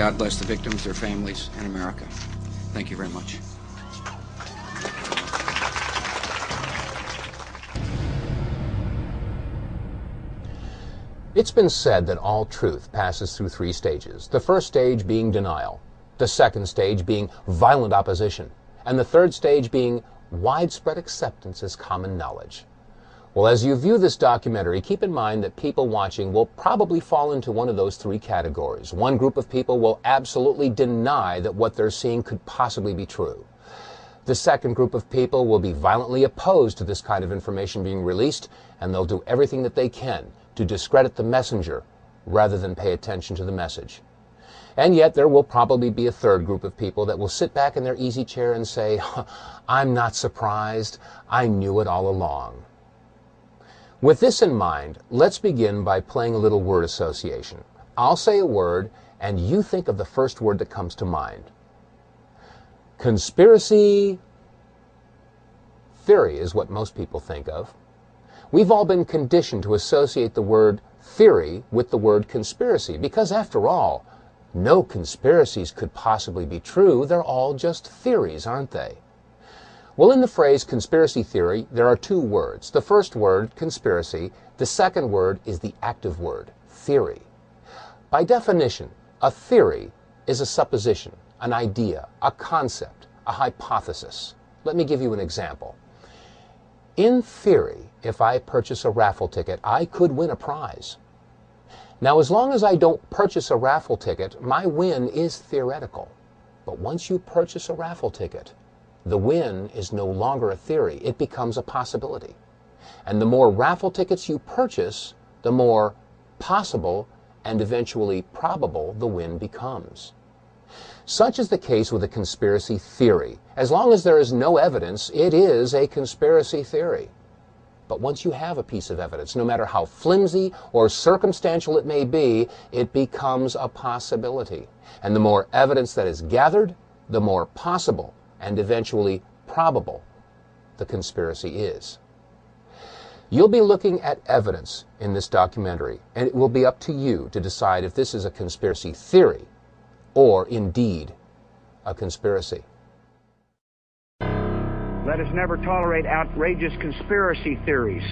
God bless the victims, their families, and America. Thank you very much. It's been said that all truth passes through three stages. The first stage being denial, the second stage being violent opposition, and the third stage being widespread acceptance as common knowledge. Well, as you view this documentary, keep in mind that people watching will probably fall into one of those three categories. One group of people will absolutely deny that what they're seeing could possibly be true. The second group of people will be violently opposed to this kind of information being released, and they'll do everything that they can to discredit the messenger rather than pay attention to the message. And yet there will probably be a third group of people that will sit back in their easy chair and say, I'm not surprised, I knew it all along. With this in mind, let's begin by playing a little word association. I'll say a word, and you think of the first word that comes to mind. Conspiracy theory is what most people think of. We've all been conditioned to associate the word theory with the word conspiracy, because after all, no conspiracies could possibly be true. They're all just theories, aren't they? Well, in the phrase conspiracy theory, there are two words. The first word, conspiracy. The second word is the active word, theory. By definition, a theory is a supposition, an idea, a concept, a hypothesis. Let me give you an example. In theory, if I purchase a raffle ticket, I could win a prize. Now, as long as I don't purchase a raffle ticket, my win is theoretical. But once you purchase a raffle ticket, the win is no longer a theory. It becomes a possibility. And the more raffle tickets you purchase, the more possible and eventually probable the win becomes. Such is the case with a conspiracy theory. As long as there is no evidence, it is a conspiracy theory. But once you have a piece of evidence, no matter how flimsy or circumstantial it may be, it becomes a possibility. And the more evidence that is gathered, the more possible and eventually probable the conspiracy is. You'll be looking at evidence in this documentary, and it will be up to you to decide if this is a conspiracy theory or indeed a conspiracy. Let us never tolerate outrageous conspiracy theories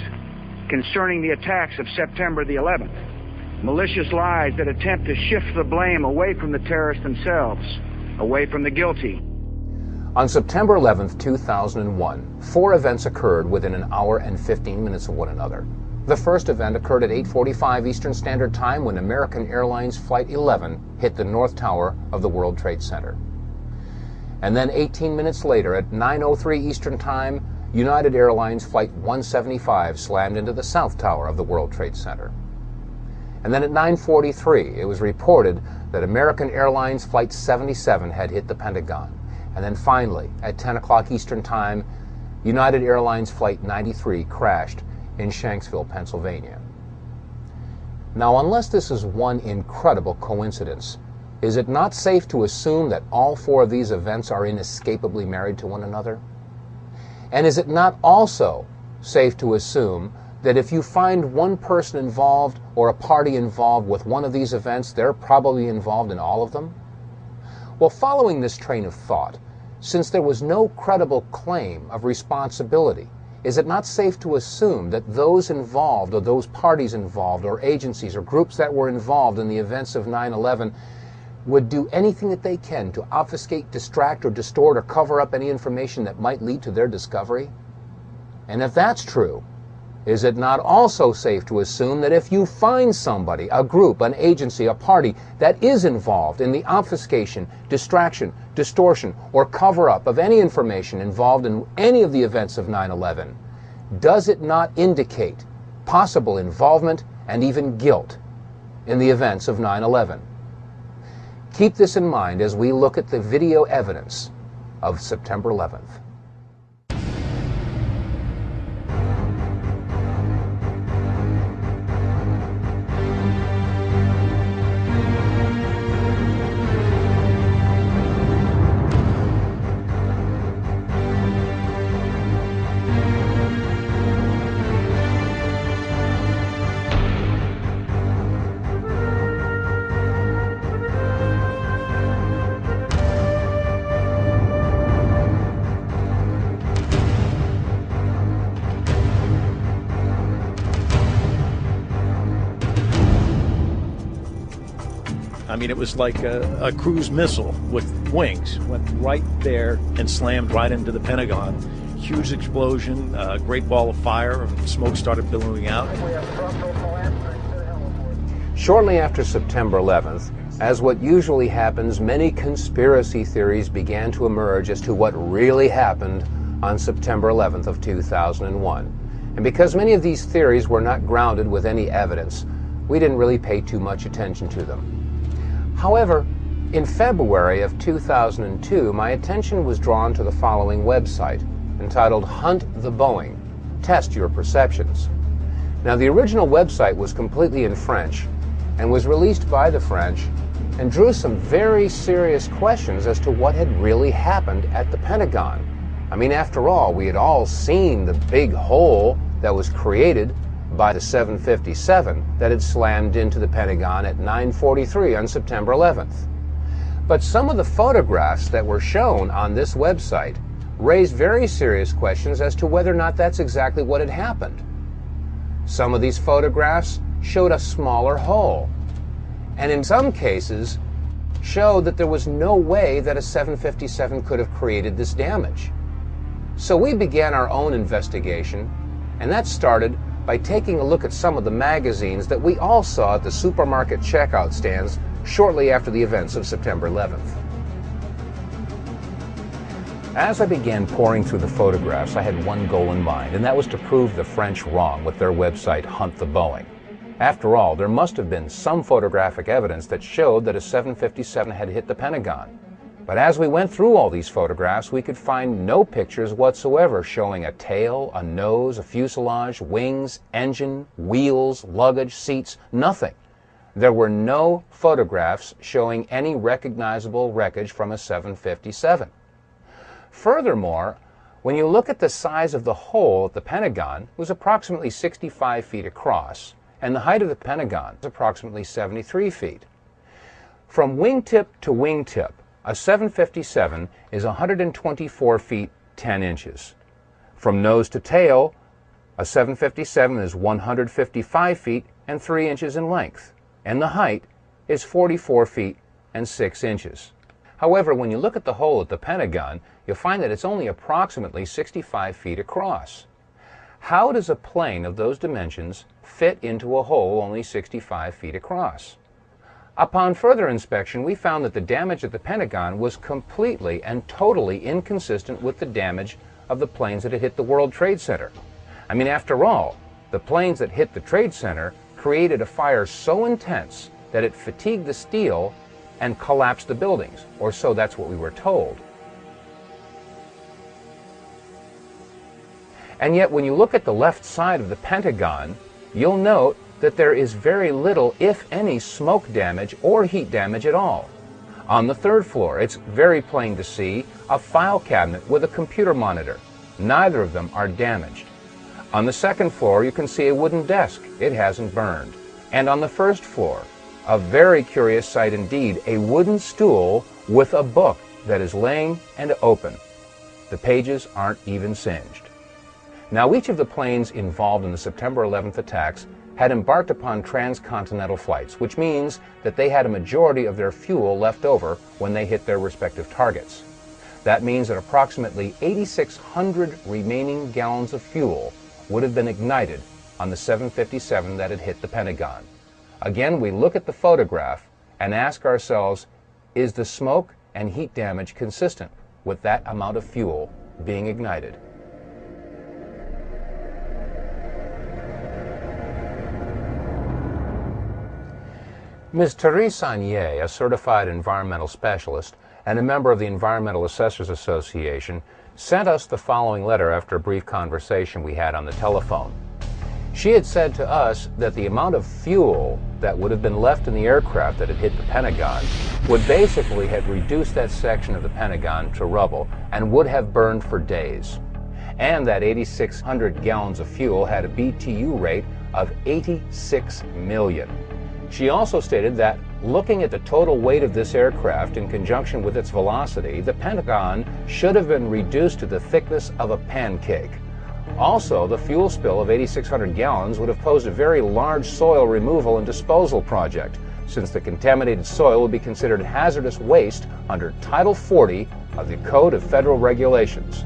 concerning the attacks of September the 11th. Malicious lies that attempt to shift the blame away from the terrorists themselves, away from the guilty. On September 11th, 2001, 4 events occurred within an hour and 15 minutes of one another. The first event occurred at 8:45 Eastern Standard Time when American Airlines Flight 11 hit the North Tower of the World Trade Center. And then 18 minutes later, at 9:03 Eastern Time, United Airlines Flight 175 slammed into the South Tower of the World Trade Center. And then at 9:43, it was reported that American Airlines Flight 77 had hit the Pentagon. And then finally, at 10 o'clock Eastern Time, United Airlines Flight 93 crashed in Shanksville, Pennsylvania. Now, unless this is one incredible coincidence, is it not safe to assume that all 4 of these events are inescapably married to one another? And is it not also safe to assume that if you find one person involved or a party involved with one of these events, they're probably involved in all of them? Well, following this train of thought, since there was no credible claim of responsibility, is it not safe to assume that those involved or those parties involved or agencies or groups that were involved in the events of 9/11 would do anything that they can to obfuscate, distract, or distort or cover up any information that might lead to their discovery? And if that's true, is it not also safe to assume that if you find somebody, a group, an agency, a party that is involved in the obfuscation, distraction, distortion, or cover-up of any information involved in any of the events of 9/11, does it not indicate possible involvement and even guilt in the events of 9/11? Keep this in mind as we look at the video evidence of September 11th. I mean, it was like a cruise missile with wings. Went right there and slammed right into the Pentagon. Huge explosion, a great ball of fire, and smoke started billowing out. Shortly after September 11th, as what usually happens, many conspiracy theories began to emerge as to what really happened on September 11th of 2001. And because many of these theories were not grounded with any evidence, we didn't really pay too much attention to them. However, in February of 2002, my attention was drawn to the following website, entitled Hunt the Boeing, Test Your Perceptions. Now, the original website was completely in French and was released by the French and drew some very serious questions as to what had really happened at the Pentagon. I mean, after all, we had all seen the big hole that was created by the 757 that had slammed into the Pentagon at 9:43 on September 11th. But some of the photographs that were shown on this website raised very serious questions as to whether or not that's exactly what had happened. Some of these photographs showed a smaller hole, and in some cases showed that there was no way that a 757 could have created this damage. So we began our own investigation, and that started by taking a look at some of the magazines that we all saw at the supermarket checkout stands shortly after the events of September 11th. As I began poring through the photographs, I had one goal in mind, and that was to prove the French wrong with their website Hunt the Boeing. After all, there must have been some photographic evidence that showed that a 757 had hit the Pentagon. But as we went through all these photographs, we could find no pictures whatsoever showing a tail, a nose, a fuselage, wings, engine, wheels, luggage, seats, nothing. There were no photographs showing any recognizable wreckage from a 757. Furthermore, when you look at the size of the hole at the Pentagon, it was approximately 65 feet across, and the height of the Pentagon is approximately 73 feet. From wingtip to wingtip, a 757 is 124 feet 10 inches. From nose to tail, a 757 is 155 feet and 3 inches in length, and the height is 44 feet and 6 inches. However, when you look at the hole at the Pentagon, you'll find that it's only approximately 65 feet across. How does a plane of those dimensions fit into a hole only 65 feet across? Upon further inspection, we found that the damage at the Pentagon was completely and totally inconsistent with the damage of the planes that had hit the World Trade Center. I mean, after all, the planes that hit the Trade Center created a fire so intense that it fatigued the steel and collapsed the buildings, or so that's what we were told. And yet, when you look at the left side of the Pentagon, you'll note that there is very little, if any, smoke damage or heat damage at all. On the third floor, it's very plain to see a file cabinet with a computer monitor. Neither of them are damaged. On the second floor, you can see a wooden desk. It hasn't burned. And on the first floor, a very curious sight indeed, a wooden stool with a book that is laying and open. The pages aren't even singed. Now, each of the planes involved in the September 11th attacks had embarked upon transcontinental flights, which means that they had a majority of their fuel left over when they hit their respective targets. That means that approximately 8,600 remaining gallons of fuel would have been ignited on the 757 that had hit the Pentagon. Again, we look at the photograph and ask ourselves, is the smoke and heat damage consistent with that amount of fuel being ignited? Ms. Therese Sagnier, a certified environmental specialist and a member of the Environmental Assessors Association, sent us the following letter after a brief conversation we had on the telephone. She had said to us that the amount of fuel that would have been left in the aircraft that had hit the Pentagon would basically have reduced that section of the Pentagon to rubble and would have burned for days. And that 8,600 gallons of fuel had a BTU rate of 86 million. She also stated that, looking at the total weight of this aircraft in conjunction with its velocity, the Pentagon should have been reduced to the thickness of a pancake. Also, the fuel spill of 8,600 gallons would have posed a very large soil removal and disposal project, since the contaminated soil will be considered hazardous waste under Title 40 of the Code of Federal Regulations.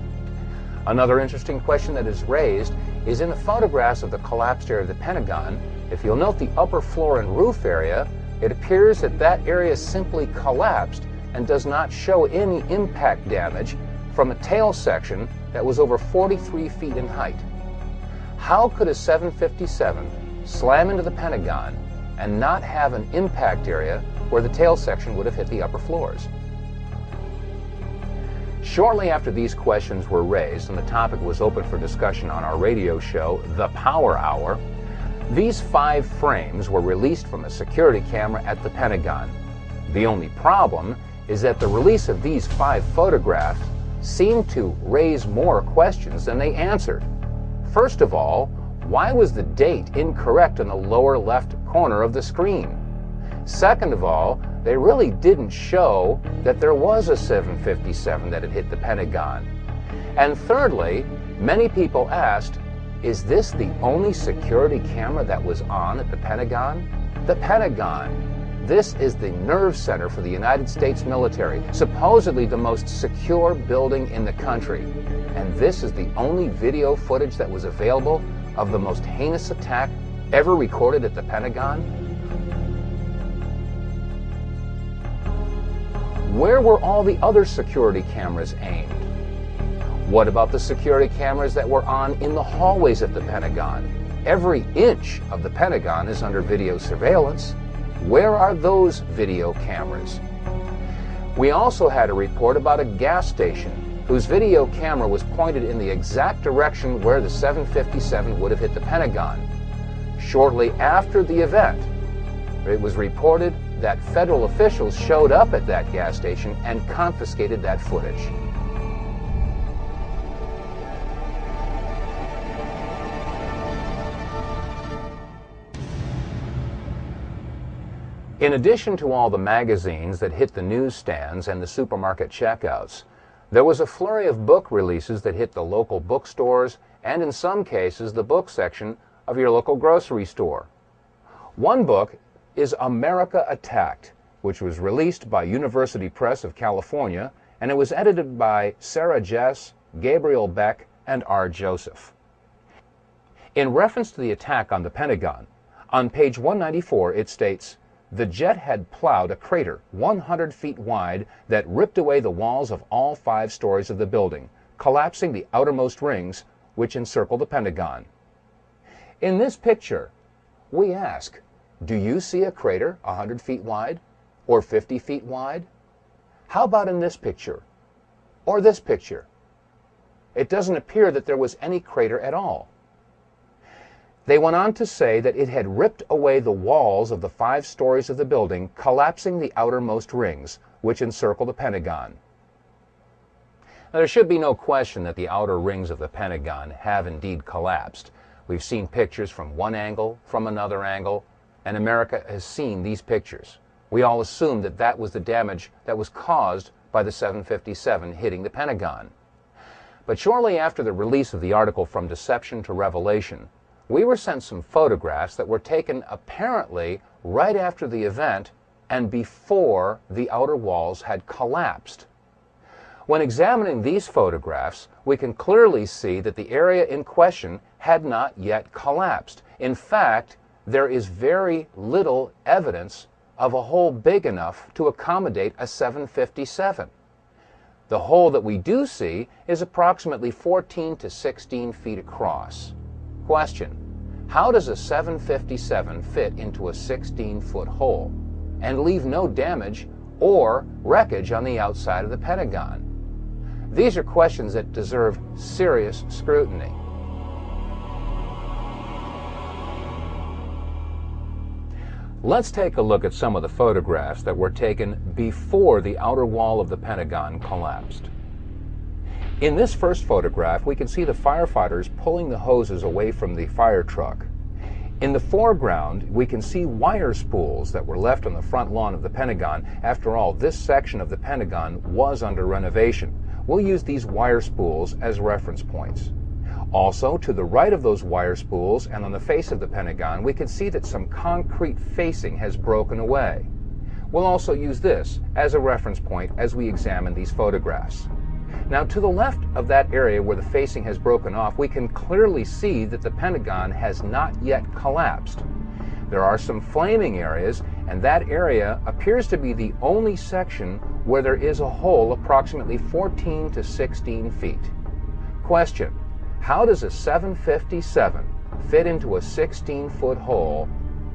Another interesting question that is raised is in the photographs of the collapsed area of the Pentagon. If you'll note the upper floor and roof area, it appears that that area simply collapsed and does not show any impact damage from a tail section that was over 43 feet in height. How could a 757 slam into the Pentagon and not have an impact area where the tail section would have hit the upper floors? Shortly after these questions were raised and the topic was open for discussion on our radio show, The Power Hour, these 5 frames were released from a security camera at the Pentagon. The only problem is that the release of these 5 photographs seemed to raise more questions than they answered. First of all, why was the date incorrect in the lower left corner of the screen? Second of all, they really didn't show that there was a 757 that had hit the Pentagon. And thirdly, many people asked, is this the only security camera that was on at the Pentagon? The Pentagon. This is the nerve center for the United States military, supposedly the most secure building in the country. And this is the only video footage that was available of the most heinous attack ever recorded at the Pentagon? Where were all the other security cameras aimed? What about the security cameras that were on in the hallways at the Pentagon? Every inch of the Pentagon is under video surveillance. Where are those video cameras? We also had a report about a gas station whose video camera was pointed in the exact direction where the 757 would have hit the Pentagon. Shortly after the event, it was reported that federal officials showed up at that gas station and confiscated that footage. In addition to all the magazines that hit the newsstands and the supermarket checkouts, there was a flurry of book releases that hit the local bookstores and in some cases the book section of your local grocery store. One book is America Attacked, which was released by University Press of California, and it was edited by Sarah Jess, Gabriel Beck, and R. Joseph. In reference to the attack on the Pentagon, on page 194 it states, "The jet had plowed a crater 100 feet wide that ripped away the walls of all 5 stories of the building, collapsing the outermost rings which encircle the Pentagon." In this picture, we ask, do you see a crater 100 feet wide or 50 feet wide? How about in this picture or this picture? It doesn't appear that there was any crater at all. They went on to say that it had ripped away the walls of the 5 stories of the building, collapsing the outermost rings, which encircle the Pentagon. Now, there should be no question that the outer rings of the Pentagon have indeed collapsed. We've seen pictures from one angle, from another angle, and America has seen these pictures. We all assumed that that was the damage that was caused by the 757 hitting the Pentagon. But shortly after the release of the article From Deception to Revelation, we were sent some photographs that were taken apparently right after the event and before the outer walls had collapsed. When examining these photographs, we can clearly see that the area in question had not yet collapsed. In fact, there is very little evidence of a hole big enough to accommodate a 757. The hole that we do see is approximately 14 to 16 feet across. Question: how does a 757 fit into a 16-foot hole and leave no damage or wreckage on the outside of the Pentagon? These are questions that deserve serious scrutiny. Let's take a look at some of the photographs that were taken before the outer wall of the Pentagon collapsed. In this first photograph, we can see the firefighters pulling the hoses away from the fire truck. In the foreground, we can see wire spools that were left on the front lawn of the Pentagon. After all, this section of the Pentagon was under renovation. We'll use these wire spools as reference points. Also, to the right of those wire spools and on the face of the Pentagon, we can see that some concrete facing has broken away. We'll also use this as a reference point as we examine these photographs. Now, to the left of that area where the facing has broken off, we can clearly see that the Pentagon has not yet collapsed. There are some flaming areas, and that area appears to be the only section where there is a hole approximately 14 to 16 feet. Question: how does a 757 fit into a 16-foot hole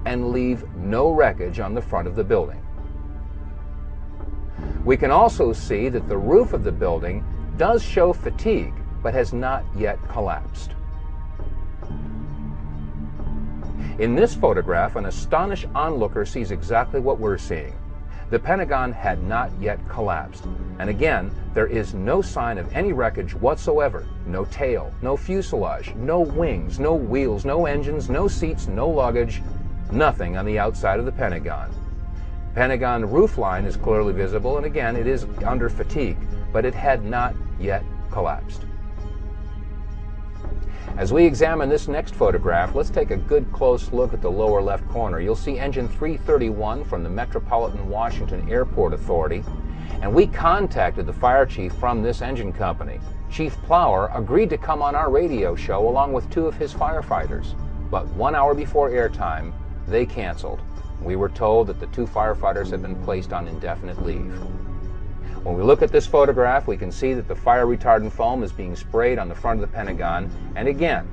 and leave no wreckage on the front of the building? We can also see that the roof of the building does show fatigue, but has not yet collapsed. In this photograph, an astonished onlooker sees exactly what we're seeing. The Pentagon had not yet collapsed. And again, there is no sign of any wreckage whatsoever. No tail, no fuselage, no wings, no wheels, no engines, no seats, no luggage, nothing on the outside of the Pentagon. Pentagon roofline is clearly visible, and again, it is under fatigue, but it had not yet collapsed. As we examine this next photograph, let's take a good close look at the lower left corner. You'll see engine 331 from the Metropolitan Washington Airport Authority, and we contacted the fire chief from this engine company. Chief Plower agreed to come on our radio show along with 2 of his firefighters, but 1 hour before airtime, they canceled. We were told that the 2 firefighters had been placed on indefinite leave. When we look at this photograph, we can see that the fire retardant foam is being sprayed on the front of the Pentagon, and again,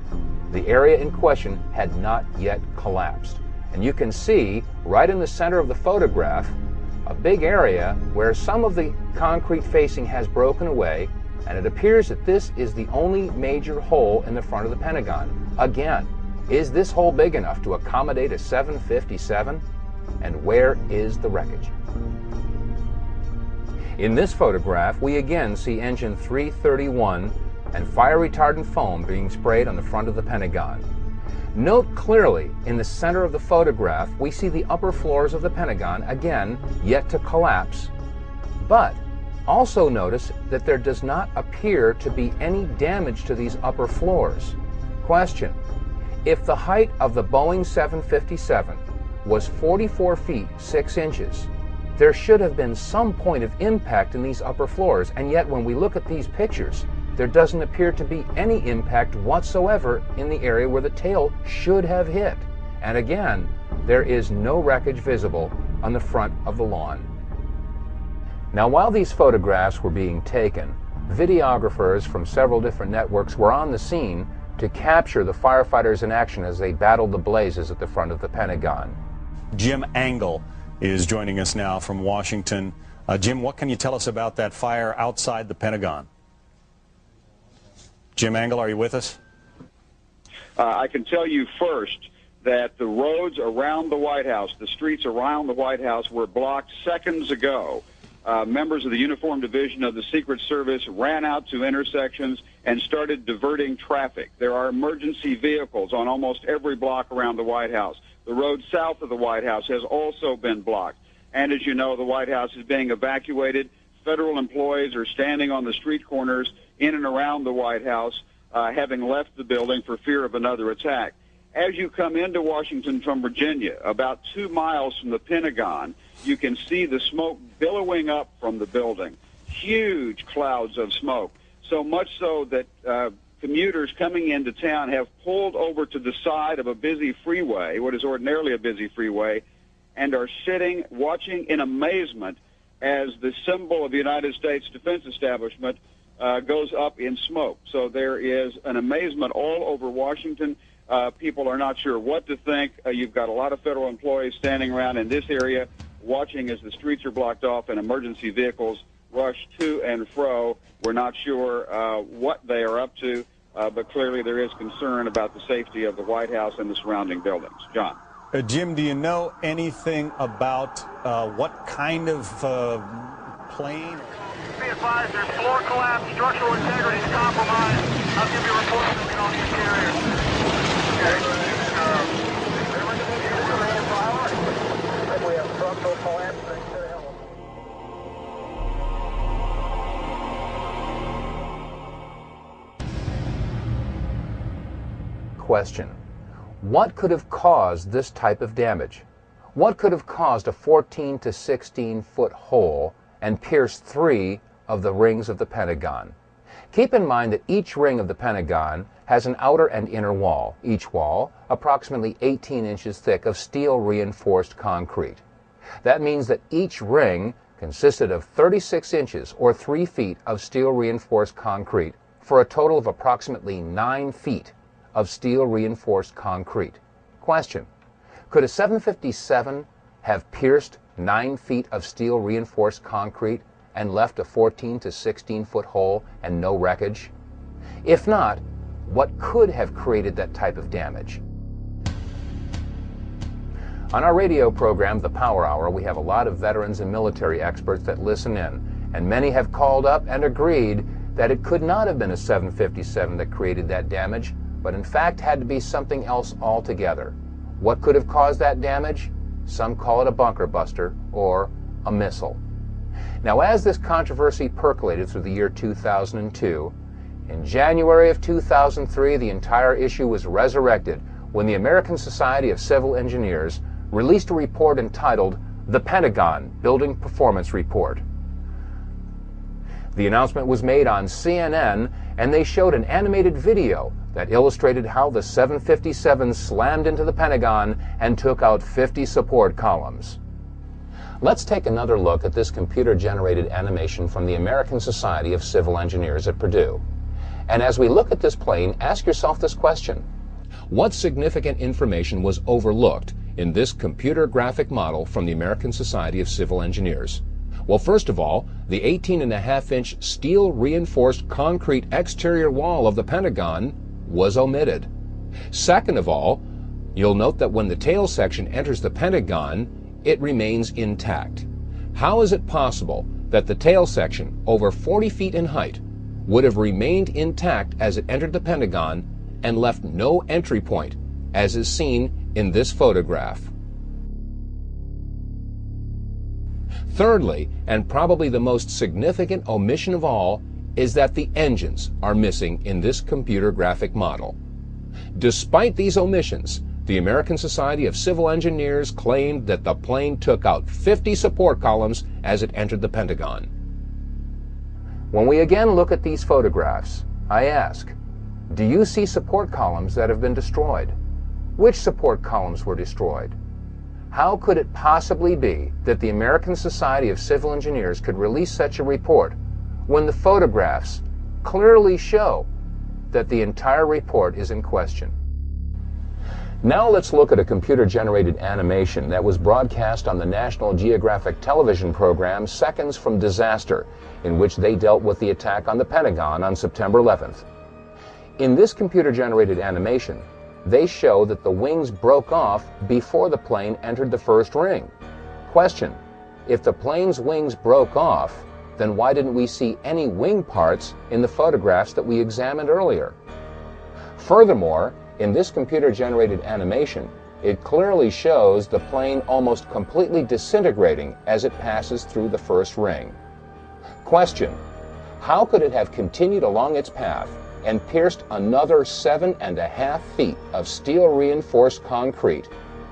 the area in question had not yet collapsed. And you can see right in the center of the photograph a big area where some of the concrete facing has broken away, and it appears that this is the only major hole in the front of the Pentagon. Again, is this hole big enough to accommodate a 757? And where is the wreckage? In this photograph, we again see engine 331 and fire retardant foam being sprayed on the front of the Pentagon. Note clearly in the center of the photograph, we see the upper floors of the Pentagon, again, yet to collapse, but also notice that there does not appear to be any damage to these upper floors. Question: if the height of the Boeing 757 was 44 feet 6 inches, there should have been some point of impact in these upper floors, and yet when we look at these pictures, there doesn't appear to be any impact whatsoever in the area where the tail should have hit. And again, there is no wreckage visible on the front of the lawn. Now, while these photographs were being taken, videographers from several different networks were on the scene to capture the firefighters in action as they battled the blazes at the front of the Pentagon. Jim Angle is joining us now from Washington. Jim, what can you tell us about that fire outside the Pentagon? Jim Angle, are you with us? I can tell you first that the roads around the White House, the streets around the White House, were blocked seconds ago. Members of the Uniform Division of the Secret Service ran out to intersections and started diverting traffic. There are emergency vehicles on almost every block around the White House. The road south of the White House has also been blocked. And as you know, the White House is being evacuated. Federal employees are standing on the street corners in and around the White House, having left the building for fear of another attack. As you come into Washington from Virginia, about 2 miles from the Pentagon, you can see the smoke billowing up from the building. Huge clouds of smoke, so much so that commuters coming into town have pulled over to the side of a busy freeway, what is ordinarily a busy freeway, and are sitting, watching in amazement as the symbol of the United States Defense Establishment goes up in smoke. So there is an amazement all over Washington. People are not sure what to think. You've got a lot of federal employees standing around in this area watching as the streets are blocked off and emergency vehicles rush to and fro. We're not sure what they are up to, but clearly there is concern about the safety of the White House and the surrounding buildings. John. Jim, do you know anything about what kind of plane? Be advised, there's floor collapse, structural integrity is compromised. I'll give you a report as soon as we don't need the area. We have structural collapse. question. What could have caused this type of damage? What could have caused a 14 to 16 foot hole and pierced 3 of the rings of the Pentagon? Keep in mind that each ring of the Pentagon has an outer and inner wall, each wall approximately 18 inches thick of steel reinforced concrete. That means that each ring consisted of 36 inches or 3 feet of steel reinforced concrete for a total of approximately 9 feet of steel reinforced concrete. Question: could a 757 have pierced 9 feet of steel reinforced concrete and left a 14 to 16 foot hole and no wreckage? If not, what could have created that type of damage? On our radio program, The Power Hour, we have a lot of veterans and military experts that listen in, and many have called up and agreed that it could not have been a 757 that created that damage, but in fact had to be something else altogether. What could have caused that damage? Some call it a bunker buster or a missile. Now, as this controversy percolated through the year 2002, in January of 2003, the entire issue was resurrected when the American Society of Civil Engineers released a report entitled The Pentagon Building Performance Report. The announcement was made on CNN, and they showed an animated video that illustrated how the 757 slammed into the Pentagon and took out 50 support columns. Let's take another look at this computer-generated animation from the American Society of Civil Engineers at Purdue. And as we look at this plane, ask yourself this question: what significant information was overlooked in this computer graphic model from the American Society of Civil Engineers? Well, first of all, the 18.5-inch steel reinforced concrete exterior wall of the Pentagon was omitted. Second of all, you'll note that when the tail section enters the Pentagon, it remains intact. How is it possible that the tail section, over 40 feet in height, would have remained intact as it entered the Pentagon and left no entry point, as is seen in this photograph? Thirdly, and probably the most significant omission of all, is that the engines are missing in this computer graphic model. Despite these omissions, the American Society of Civil Engineers claimed that the plane took out 50 support columns as it entered the Pentagon. When we again look at these photographs, I ask, do you see support columns that have been destroyed? Which support columns were destroyed? How could it possibly be that the American Society of Civil Engineers could release such a report when the photographs clearly show that the entire report is in question? Now let's look at a computer-generated animation that was broadcast on the National Geographic television program Seconds from Disaster, in which they dealt with the attack on the Pentagon on September 11th. In this computer-generated animation, they show that the wings broke off before the plane entered the first ring. Question: if the plane's wings broke off, then why didn't we see any wing parts in the photographs that we examined earlier? Furthermore, in this computer-generated animation, it clearly shows the plane almost completely disintegrating as it passes through the first ring. Question: how could it have continued along its path and pierced another 7.5 feet of steel-reinforced concrete,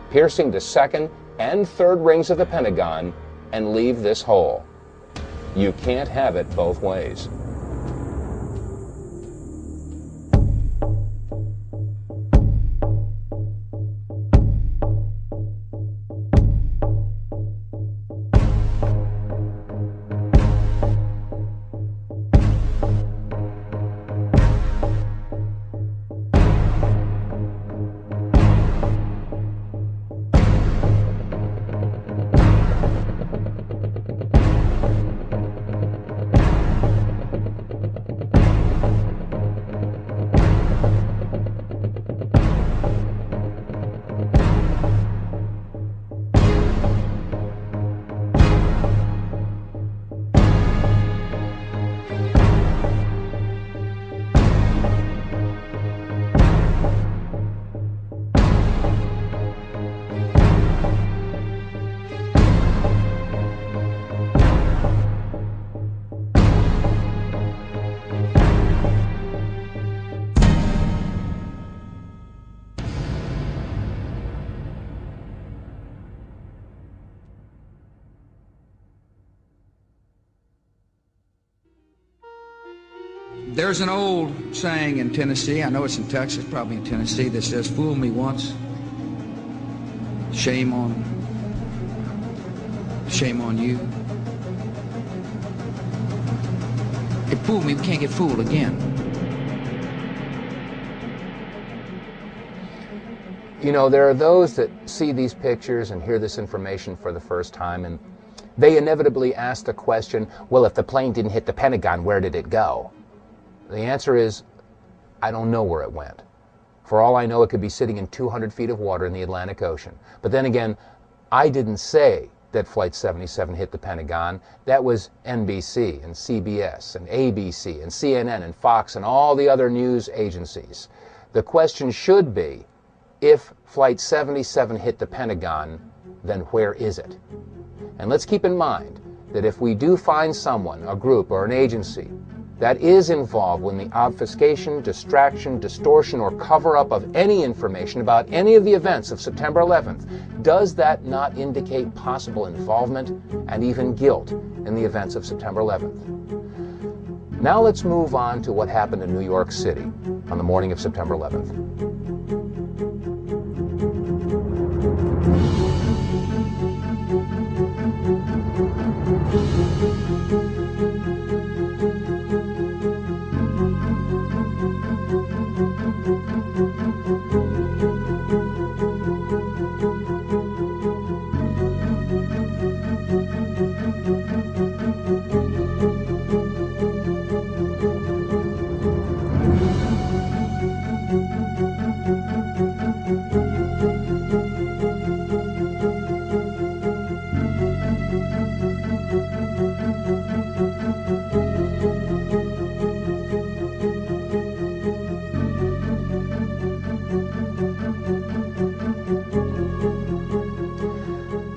piercing the second and third rings of the Pentagon, and leave this hole? You can't have it both ways. There's an old saying in Tennessee, I know it's in Texas, probably in Tennessee, that says, fool me once, shame on you. It fooled me, we can't get fooled again. You know, there are those that see these pictures and hear this information for the first time, and they inevitably ask the question, well, if the plane didn't hit the Pentagon, where did it go? The answer is, I don't know where it went. For all I know, it could be sitting in 200 feet of water in the Atlantic Ocean. But then again, I didn't say that Flight 77 hit the Pentagon. That was NBC and CBS and ABC and CNN and Fox and all the other news agencies. The question should be, if Flight 77 hit the Pentagon, then where is it? And let's keep in mind that if we do find someone, a group, or an agency that is involved in the obfuscation, distraction, distortion, or cover-up of any information about any of the events of September 11th, does that not indicate possible involvement and even guilt in the events of September 11th? Now let's move on to what happened in New York City on the morning of September 11th.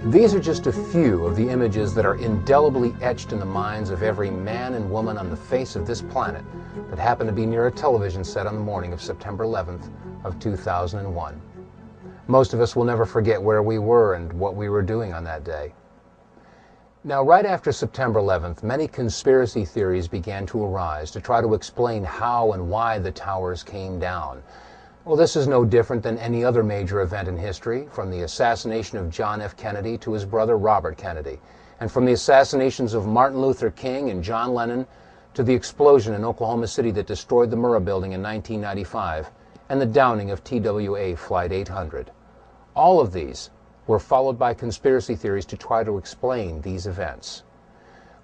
These are just a few of the images that are indelibly etched in the minds of every man and woman on the face of this planet that happened to be near a television set on the morning of September 11th of 2001. Most of us will never forget where we were and what we were doing on that day. Now, right after September 11th, many conspiracy theories began to arise to try to explain how and why the towers came down. Well, this is no different than any other major event in history, from the assassination of John F. Kennedy to his brother Robert Kennedy, and from the assassinations of Martin Luther King and John Lennon to the explosion in Oklahoma City that destroyed the Murrah Building in 1995 and the downing of TWA Flight 800. All of these were followed by conspiracy theories to try to explain these events.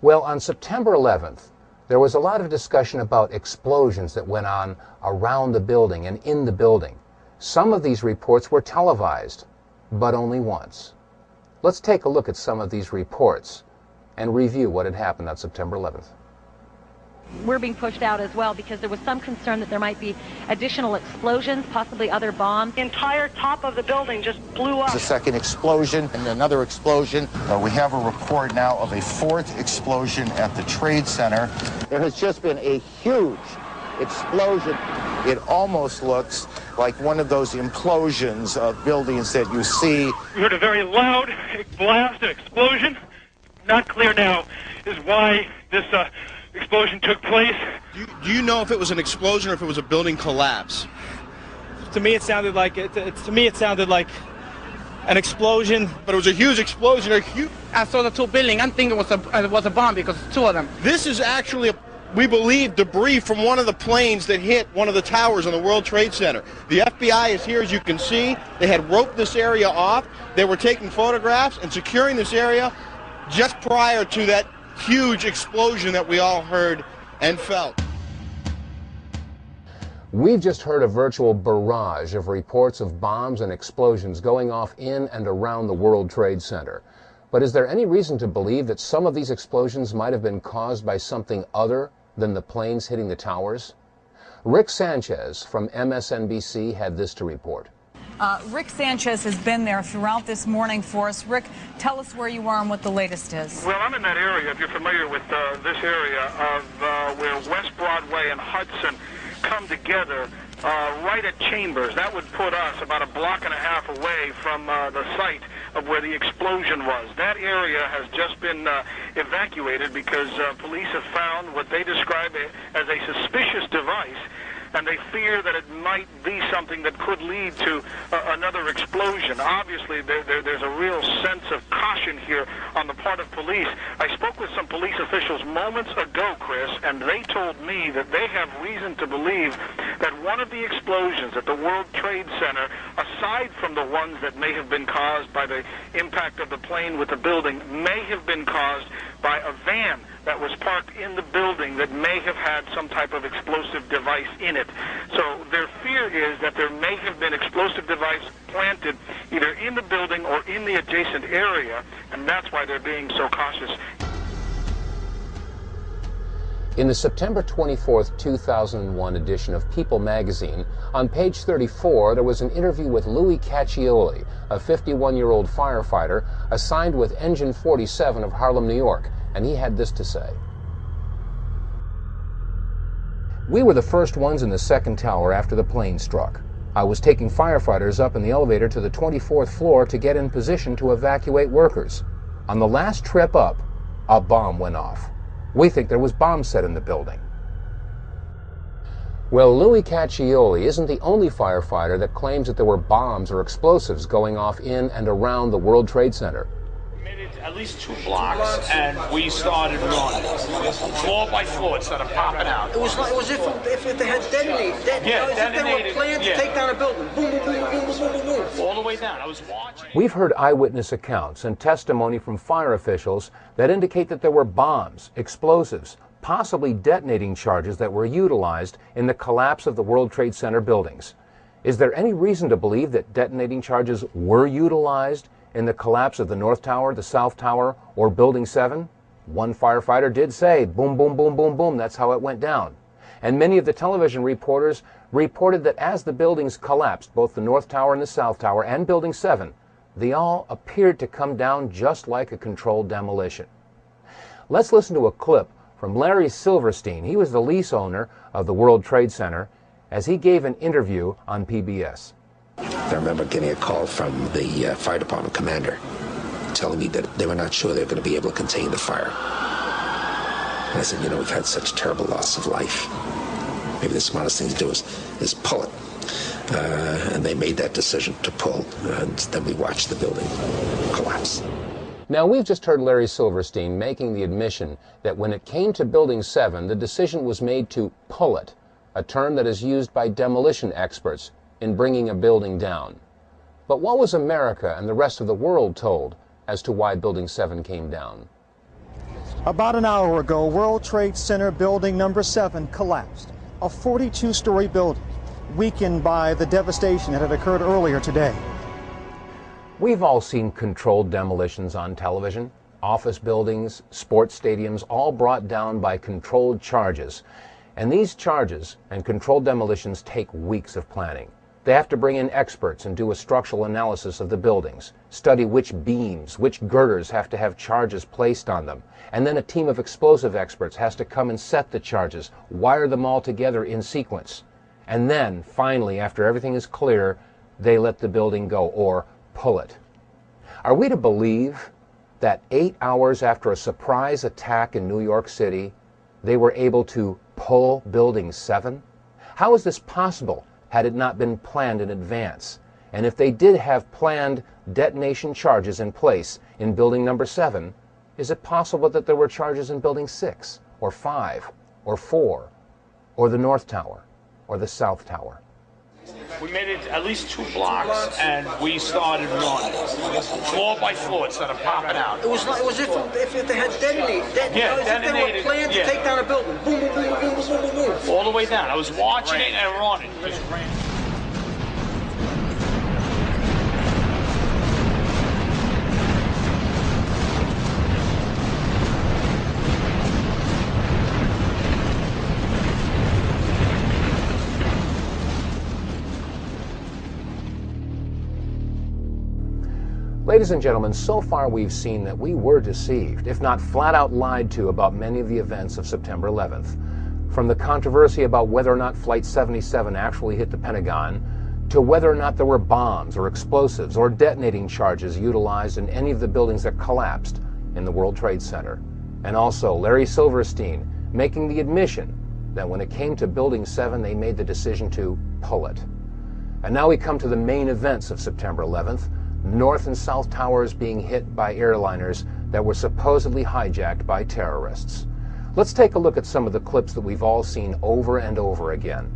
Well, on September 11th, there was a lot of discussion about explosions that went on around the building and in the building. Some of these reports were televised, but only once. Let's take a look at some of these reports and review what had happened on September 11th. We're being pushed out as well because there was some concern that there might be additional explosions, possibly other bombs. The entire top of the building just blew up. The second explosion and another explosion. We have a report now of a fourth explosion at the Trade Center. There has just been a huge explosion. It almost looks like one of those implosions of buildings that you see. We heard a very loud blast, an explosion. Not clear now is why this explosion took place. Do you know if it was an explosion or if it was a building collapse? To me, it sounded like an explosion. But it was a huge explosion. I saw the two buildings. I'm thinking it was a bomb because two of them. This is actually, we believe, debris from one of the planes that hit one of the towers on the World Trade Center. The FBI is here, as you can see. They had roped this area off. They were taking photographs and securing this area just prior to that huge explosion that we all heard and felt. We've just heard a virtual barrage of reports of bombs and explosions going off in and around the World Trade Center. But is there any reason to believe that some of these explosions might have been caused by something other than the planes hitting the towers? Rick Sanchez from MSNBC had this to report. Rick Sanchez has been there throughout this morning for us. Rick, tell us where you are and what the latest is. Well, I'm in that area, if you're familiar with this area, of where West Broadway and Hudson come together, right at Chambers. That would put us about a block and a half away from the site of where the explosion was. That area has just been evacuated because police have found what they describe as a suspicious device, and they fear that it might be something that could lead to another explosion. Obviously, there's a real sense of caution here on the part of police. I spoke with some police officials moments ago, Chris, and they told me that they have reason to believe that one of the explosions at the World Trade Center, aside from the ones that may have been caused by the impact of the plane with the building, may have been caused by a van that was parked in the building that may have had some type of explosive device in it. So their fear is that there may have been explosive device planted either in the building or in the adjacent area, and that's why they're being so cautious. In the September 24, 2001 edition of People magazine, on page 34, there was an interview with Louis Caccioli, a 51-year-old firefighter assigned with Engine 47 of Harlem, New York, and he had this to say. We were the first ones in the second tower after the plane struck. I was taking firefighters up in the elevator to the 24th floor to get in position to evacuate workers. On the last trip up, a bomb went off. We think there was bombs set in the building. Well, Louis Caccioli isn't the only firefighter that claims that there were bombs or explosives going off in and around the World Trade Center. We made it at least 2 blocks, and we started running. Floor by floor, it started popping out. It was if they had detonated. If they were planned to take down a building. Boom, boom, boom, boom, boom, boom, boom. All the way down. I was watching. We've heard eyewitness accounts and testimony from fire officials that indicate that there were bombs, explosives, possibly detonating charges that were utilized in the collapse of the World Trade Center buildings. Is there any reason to believe that detonating charges were utilized in the collapse of the North Tower, the South Tower, or Building 7? One firefighter did say, boom, boom, boom, boom, boom, that's how it went down. And many of the television reporters reported that as the buildings collapsed, both the North Tower and the South Tower and Building 7, they all appeared to come down just like a controlled demolition. Let's listen to a clip from Larry Silverstein. He was the lease owner of the World Trade Center as he gave an interview on PBS. I remember getting a call from the fire department commander telling me that they were not sure they were going to be able to contain the fire. And I said, you know, we've had such terrible loss of life. Maybe the smartest thing to do is pull it. And they made that decision to pull, and then we watched the building collapse. Now, we've just heard Larry Silverstein making the admission that when it came to Building 7, the decision was made to pull it, a term that is used by demolition experts in bringing a building down. But what was America and the rest of the world told as to why Building 7 came down? About an hour ago, World Trade Center Building Number 7 collapsed, a 42-story building, weakened by the devastation that had occurred earlier today. We've all seen controlled demolitions on television. Office buildings, sports stadiums, all brought down by controlled charges. And these charges and controlled demolitions take weeks of planning. They have to bring in experts and do a structural analysis of the buildings, study which beams, which girders have to have charges placed on them. And then a team of explosive experts has to come and set the charges, wire them all together in sequence. And then, finally, after everything is clear, they let the building go, or pull it. Are we to believe that 8 hours after a surprise attack in New York City, they were able to pull Building 7? How is this possible had it not been planned in advance? And if they did have planned detonation charges in place in Building Number 7, is it possible that there were charges in Building 6, or 5, or 4, or the North Tower, or the South Tower? We made it at least 2 blocks, and we started running. Floor by floor, it started popping out. It was if they had detonated. If they were planned to take down a building. Boom, boom, boom, boom, boom, boom, boom. All the way down. I was watching it and running. Just ran. Ladies and gentlemen, so far we've seen that we were deceived, if not flat out lied to, about many of the events of September 11th. From the controversy about whether or not Flight 77 actually hit the Pentagon, to whether or not there were bombs or explosives or detonating charges utilized in any of the buildings that collapsed in the World Trade Center. And also Larry Silverstein making the admission that when it came to Building 7, they made the decision to pull it. And now we come to the main events of September 11th, North and South Towers being hit by airliners that were supposedly hijacked by terrorists. Let's take a look at some of the clips that we've all seen over and over again.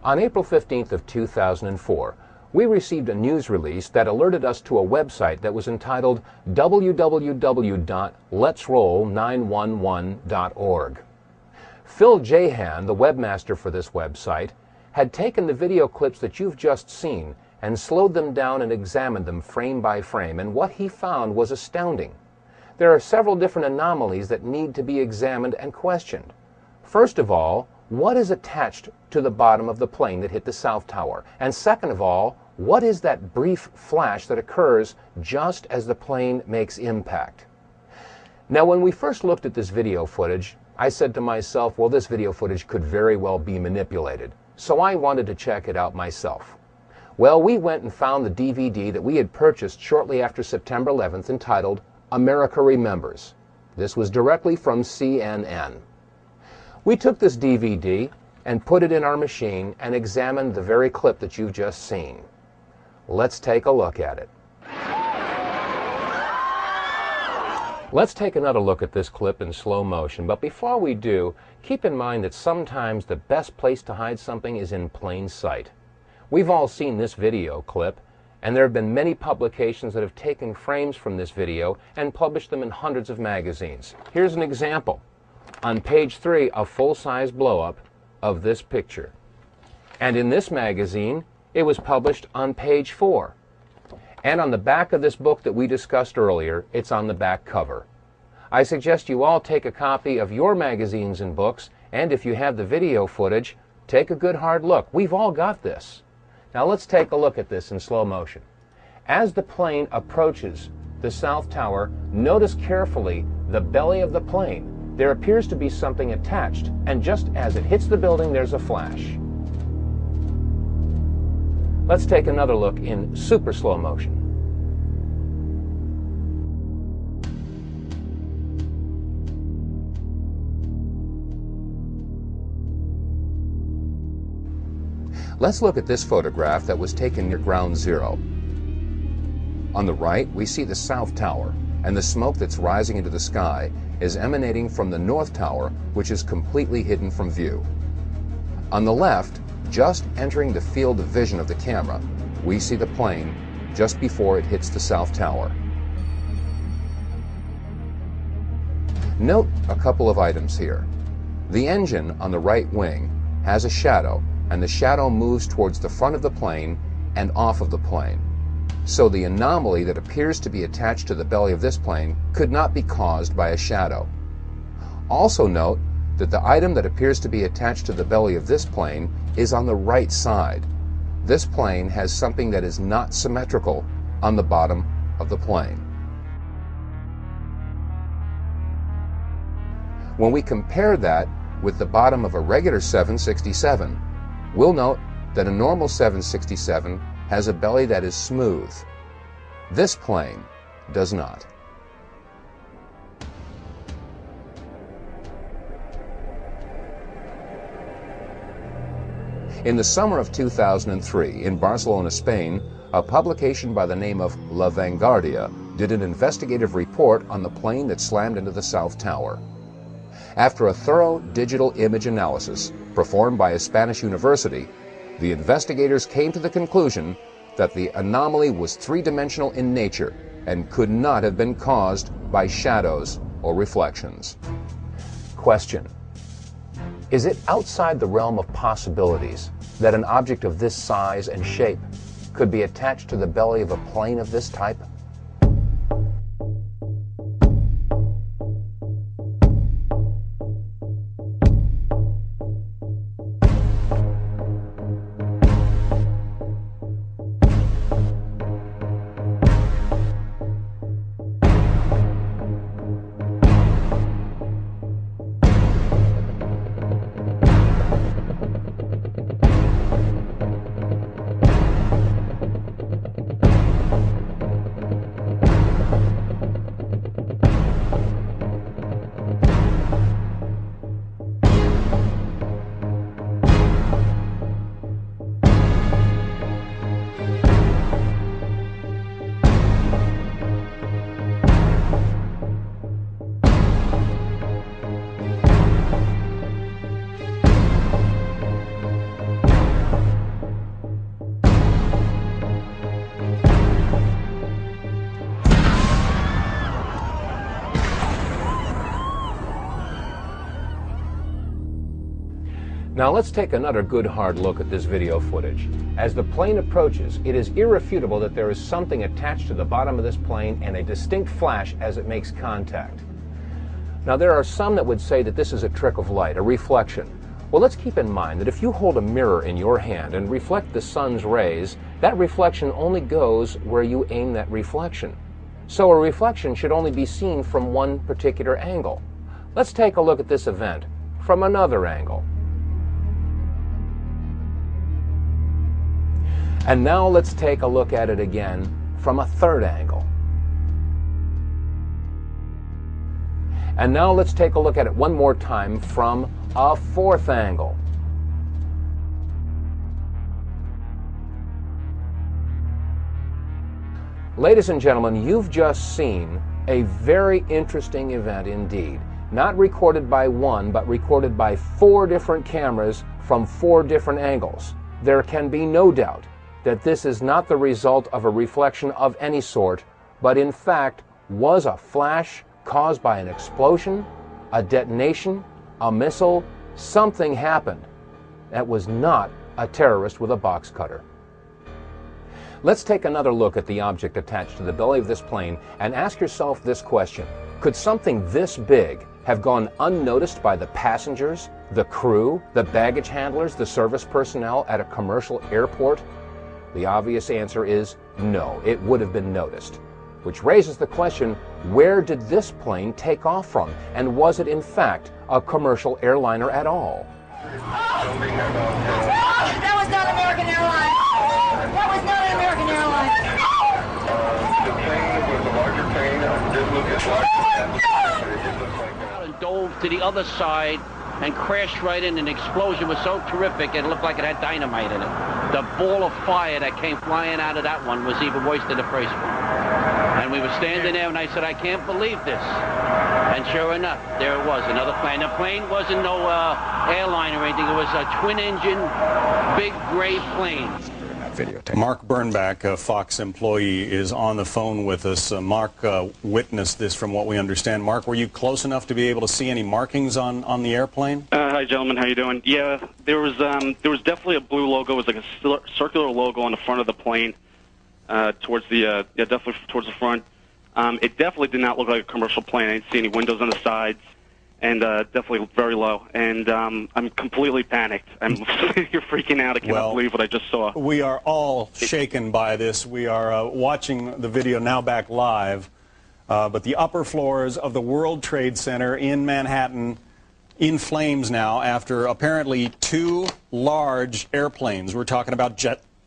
On April 15th of 2004, we received a news release that alerted us to a website that was entitled www.letsroll911.org. Phil Jahan, the webmaster for this website, had taken the video clips that you've just seen and slowed them down and examined them frame by frame, and what he found was astounding. There are several different anomalies that need to be examined and questioned. First of all, what is attached to the bottom of the plane that hit the South Tower? And second of all, what is that brief flash that occurs just as the plane makes impact? Now, when we first looked at this video footage, I said to myself, well, this video footage could very well be manipulated. So I wanted to check it out myself. Well, we went and found the DVD that we had purchased shortly after September 11th entitled America Remembers. This was directly from CNN. We took this DVD and put it in our machine and examined the very clip that you've just seen. Let's take a look at it. Let's take another look at this clip in slow motion, but before we do, keep in mind that sometimes the best place to hide something is in plain sight. We've all seen this video clip, and there have been many publications that have taken frames from this video and published them in hundreds of magazines. Here's an example. On page 3, a full-size blow-up of this picture. And in this magazine, it was published on page 4. And on the back of this book that we discussed earlier, it's on the back cover. I suggest you all take a copy of your magazines and books, and if you have the video footage, take a good hard look. We've all got this. Now let's take a look at this in slow motion. As the plane approaches the South Tower, notice carefully the belly of the plane. There appears to be something attached, and just as it hits the building, there's a flash. Let's take another look in super slow motion. Let's look at this photograph that was taken near Ground Zero. On the right, we see the South Tower, and the smoke that's rising into the sky is emanating from the North Tower, which is completely hidden from view. On the left, just entering the field of vision of the camera, we see the plane just before it hits the South Tower. Note a couple of items here. The engine on the right wing has a shadow, and the shadow moves towards the front of the plane and off of the plane. So the anomaly that appears to be attached to the belly of this plane could not be caused by a shadow. Also note that the item that appears to be attached to the belly of this plane is on the right side. This plane has something that is not symmetrical on the bottom of the plane. When we compare that with the bottom of a regular 767, we'll note that a normal 767 has a belly that is smooth. This plane does not. In the summer of 2003, in Barcelona, Spain, a publication by the name of La Vanguardia did an investigative report on the plane that slammed into the South Tower. After a thorough digital image analysis performed by a Spanish university, the investigators came to the conclusion that the anomaly was three-dimensional in nature and could not have been caused by shadows or reflections. Question: Is it outside the realm of possibilities that an object of this size and shape could be attached to the belly of a plane of this type? Now let's take another good hard look at this video footage. As the plane approaches, it is irrefutable that there is something attached to the bottom of this plane and a distinct flash as it makes contact. Now there are some that would say that this is a trick of light, a reflection. Well, let's keep in mind that if you hold a mirror in your hand and reflect the sun's rays, that reflection only goes where you aim that reflection. So a reflection should only be seen from one particular angle. Let's take a look at this event from another angle. And now let's take a look at it again from a third angle. And now let's take a look at it one more time from a fourth angle. Ladies and gentlemen, you've just seen a very interesting event indeed. Not recorded by one, but recorded by 4 different cameras from 4 different angles. There can be no doubt that this is not the result of a reflection of any sort, but in fact was a flash caused by an explosion, a detonation, a missile. Something happened. That was not a terrorist with a box cutter. Let's take another look at the object attached to the belly of this plane and ask yourself this question. Could something this big have gone unnoticed by the passengers, the crew, the baggage handlers, the service personnel at a commercial airport? The obvious answer is no, it would have been noticed. Which raises the question, where did this plane take off from? And was it in fact a commercial airliner at all? That was not American Airlines! That was not an American Airlines! The plane was a larger plane. It did look like and dove to the other side and crashed right in. An explosion was so terrific it looked like it had dynamite in it. The ball of fire that came flying out of that one was even worse than the first one. And we were standing there and I said, I can't believe this. And sure enough, there it was, another plane. The plane wasn't no airline or anything. It was a twin-engine, big gray plane. Mark Bernbach, a Fox employee, is on the phone with us. Mark witnessed this from what we understand. Mark, were you close enough to be able to see any markings on the airplane? Hi, gentlemen. How you doing? Yeah, there was definitely a blue logo. It was like a circular logo on the front of the plane, towards the definitely towards the front. It definitely did not look like a commercial plane. I didn't see any windows on the sides, and definitely very low. And I'm completely panicked. You're freaking out. I cannot believe what I just saw. We are all shaken by this. We are watching the video now back live, but the upper floors of the World Trade Center in Manhattan in flames now after apparently 2 large airplanes, we're talking about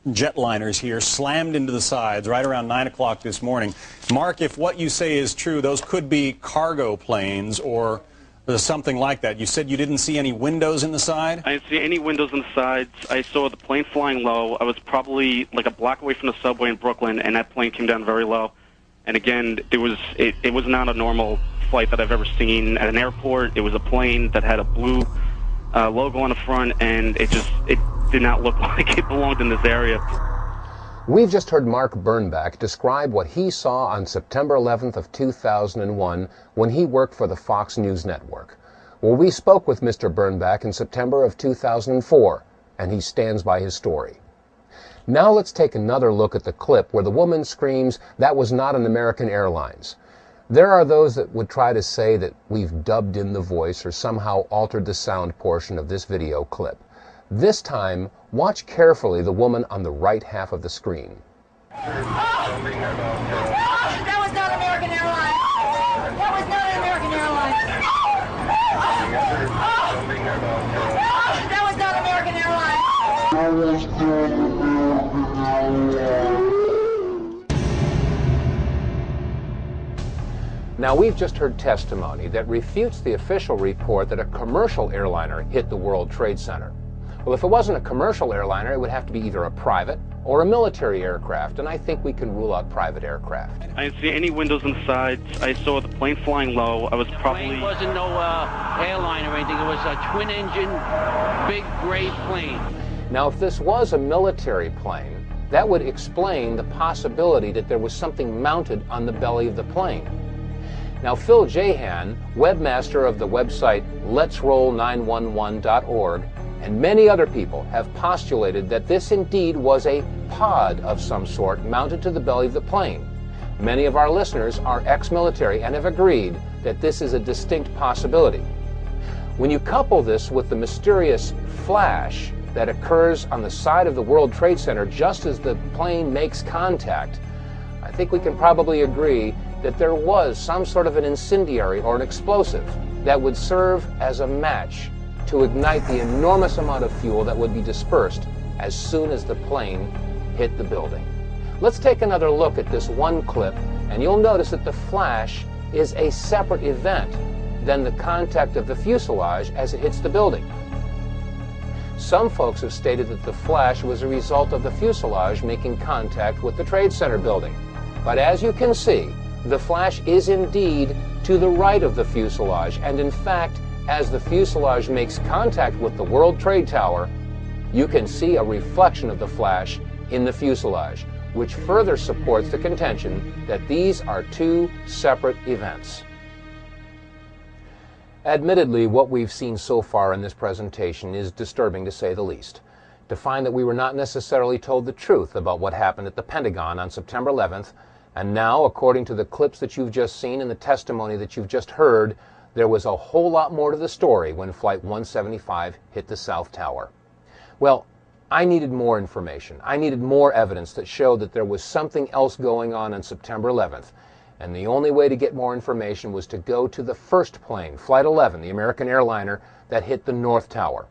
jetliners here, slammed into the sides right around 9 o'clock this morning. Mark, if what you say is true, those could be cargo planes or something like that. You said you didn't see any windows in the side? I didn't see any windows in the sides. I saw the plane flying low. I was probably like a block away from the subway in Brooklyn, and that plane came down very low. And again, it was not a normal flight that I've ever seen at an airport. It was a plane that had a blue logo on the front, and it did not look like it belonged in this area. We've just heard Mark Bernbach describe what he saw on September 11th of 2001 when he worked for the Fox News Network. Well, we spoke with Mr. Birnbach in September of 2004, and he stands by his story. Now let's take another look at the clip where the woman screams, "That was not an American Airlines." There are those that would try to say that we've dubbed in the voice or somehow altered the sound portion of this video clip. This time, watch carefully the woman on the right half of the screen. That was not American Airlines. That was not American Airlines. That was not American Airlines. Now, we've just heard testimony that refutes the official report that a commercial airliner hit the World Trade Center. Well, if it wasn't a commercial airliner, it would have to be either a private or a military aircraft, and I think we can rule out private aircraft. I didn't see any windows on the sides. I saw the plane flying low. I was probably... It wasn't no airline or anything. It was a twin-engine, big gray plane. Now, if this was a military plane, that would explain the possibility that there was something mounted on the belly of the plane. Now, Phil Jahan, webmaster of the website letsroll911.org, and many other people have postulated that this indeed was a pod of some sort mounted to the belly of the plane. Many of our listeners are ex-military and have agreed that this is a distinct possibility. When you couple this with the mysterious flash that occurs on the side of the World Trade Center just as the plane makes contact, I think we can probably agree that there was some sort of an incendiary or an explosive that would serve as a match to ignite the enormous amount of fuel that would be dispersed as soon as the plane hit the building. Let's take another look at this one clip, and you'll notice that the flash is a separate event than the contact of the fuselage as it hits the building. Some folks have stated that the flash was a result of the fuselage making contact with the Trade Center building. But as you can see, the flash is indeed to the right of the fuselage, and in fact, as the fuselage makes contact with the World Trade Tower, you can see a reflection of the flash in the fuselage, which further supports the contention that these are two separate events. Admittedly, what we've seen so far in this presentation is disturbing to say the least. To find that we were not necessarily told the truth about what happened at the Pentagon on September 11th, and now, according to the clips that you've just seen and the testimony that you've just heard, there was a whole lot more to the story when Flight 175 hit the South Tower. Well, I needed more information. I needed more evidence that showed that there was something else going on September 11th. And the only way to get more information was to go to the first plane, Flight 11, the American airliner that hit the North Tower.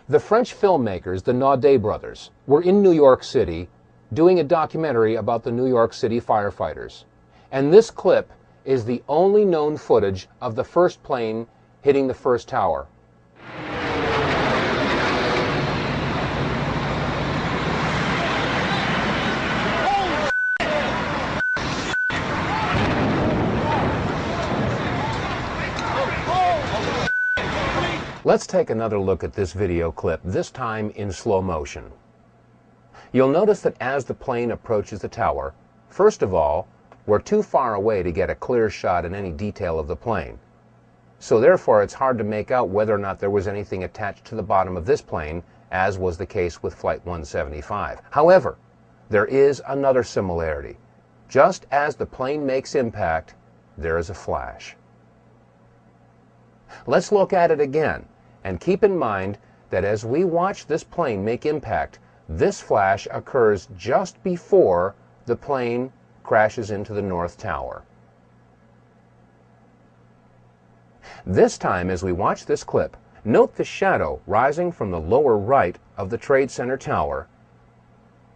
The French filmmakers, the Naudet brothers, were in New York City doing a documentary about the New York City firefighters. And this clip is the only known footage of the first plane hitting the first tower. Let's take another look at this video clip, this time in slow motion. You'll notice that as the plane approaches the tower, first of all, we're too far away to get a clear shot in any detail of the plane. So therefore, it's hard to make out whether or not there was anything attached to the bottom of this plane, as was the case with Flight 175. However, there is another similarity. Just as the plane makes impact, there is a flash. Let's look at it again, and keep in mind that as we watch this plane make impact, this flash occurs just before the plane crashes into the North Tower. This time, as we watch this clip, note the shadow rising from the lower right of the Trade Center tower,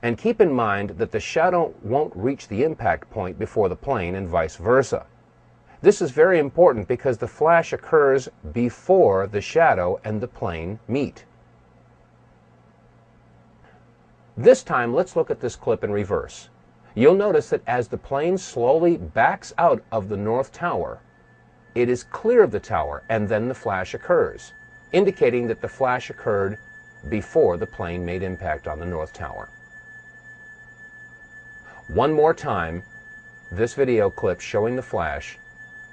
and keep in mind that the shadow won't reach the impact point before the plane and vice versa. This is very important because the flash occurs before the shadow and the plane meet. This time, let's look at this clip in reverse. You'll notice that as the plane slowly backs out of the North Tower, it is clear of the tower, and then the flash occurs, indicating that the flash occurred before the plane made impact on the North Tower. One more time, this video clip showing the flash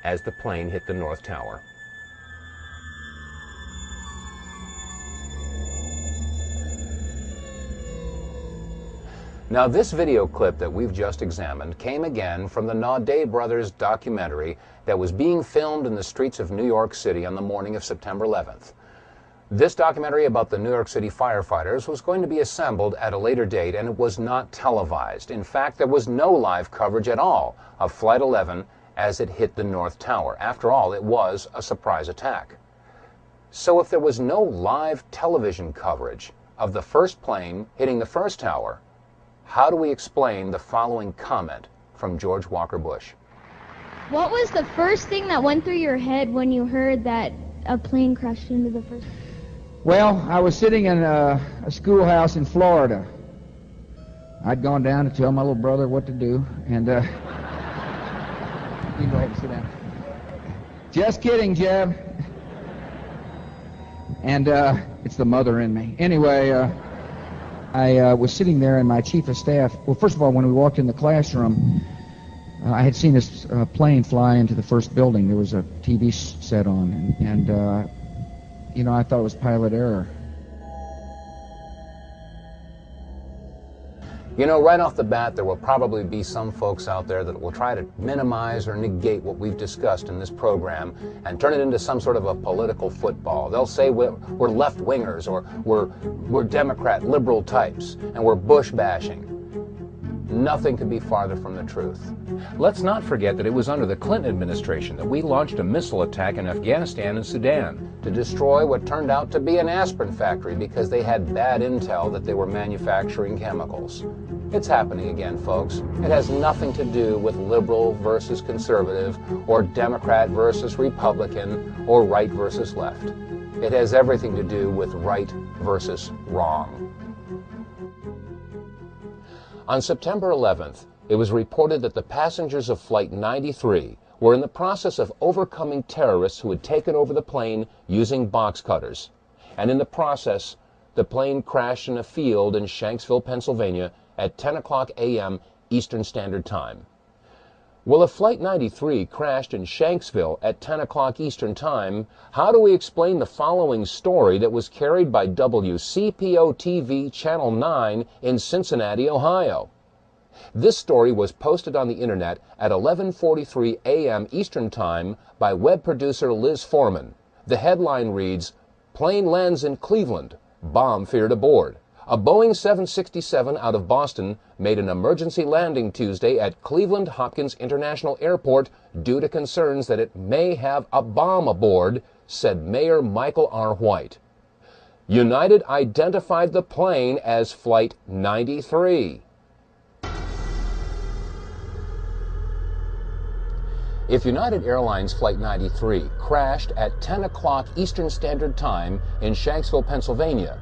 as the plane hit the North Tower. Now, this video clip that we've just examined came again from the Naudet Brothers documentary that was being filmed in the streets of New York City on the morning of September 11th. This documentary about the New York City firefighters was going to be assembled at a later date, and it was not televised. In fact, there was no live coverage at all of Flight 11 as it hit the North Tower. After all, it was a surprise attack. So if there was no live television coverage of the first plane hitting the first tower, how do we explain the following comment from George Walker Bush? What was the first thing that went through your head when you heard that a plane crashed into the first? Well, I was sitting in a schoolhouse in Florida. I'd gone down to tell my little brother what to do, and you can go ahead and sit down. Just kidding, Jeb. And it's the mother in me. Anyway, I was sitting there, and my chief of staff, well, first of all, when we walked in the classroom, I had seen this plane fly into the first building. There was a TV set on, and you know, I thought it was pilot error. You know, right off the bat, there will probably be some folks out there that will try to minimize or negate what we've discussed in this program and turn it into some sort of a political football. They'll say we're left-wingers, or we're Democrat, liberal types, and we're Bush bashing. Nothing could be farther from the truth. Let's not forget that it was under the Clinton administration that we launched a missile attack in Afghanistan and Sudan to destroy what turned out to be an aspirin factory because they had bad intel that they were manufacturing chemicals. It's happening again, folks. It has nothing to do with liberal versus conservative, or Democrat versus Republican, or right versus left. It has everything to do with right versus wrong. On September 11th, it was reported that the passengers of Flight 93 were in the process of overcoming terrorists who had taken over the plane using box cutters. And in the process, the plane crashed in a field in Shanksville, Pennsylvania at 10 o'clock a.m. Eastern Standard Time. Well, if Flight 93 crashed in Shanksville at 10 o'clock Eastern Time, how do we explain the following story that was carried by WCPO-TV Channel 9 in Cincinnati, Ohio? This story was posted on the internet at 11:43 a.m. Eastern Time by web producer Liz Foreman. The headline reads, "Plane lands in Cleveland, bomb feared aboard." A Boeing 767 out of Boston made an emergency landing Tuesday at Cleveland Hopkins International Airport due to concerns that it may have a bomb aboard, said Mayor Michael R. White. United identified the plane as Flight 93. If United Airlines Flight 93 crashed at 10 o'clock Eastern Standard Time in Shanksville, Pennsylvania,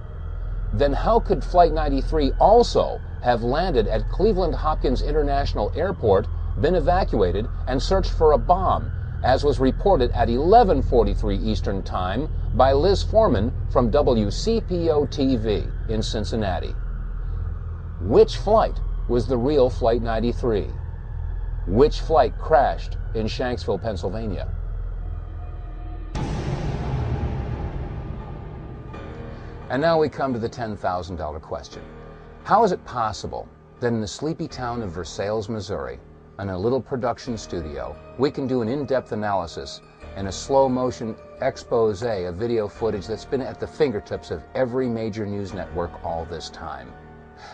then how could Flight 93 also have landed at Cleveland Hopkins International Airport, been evacuated, and searched for a bomb, as was reported at 11:43 Eastern Time by Liz Foreman from WCPO-TV in Cincinnati? Which flight was the real Flight 93? Which flight crashed in Shanksville, Pennsylvania? And now we come to the $10,000 question. How is it possible that in the sleepy town of Versailles, Missouri, in a little production studio, we can do an in-depth analysis and a slow-motion expose of video footage that's been at the fingertips of every major news network all this time?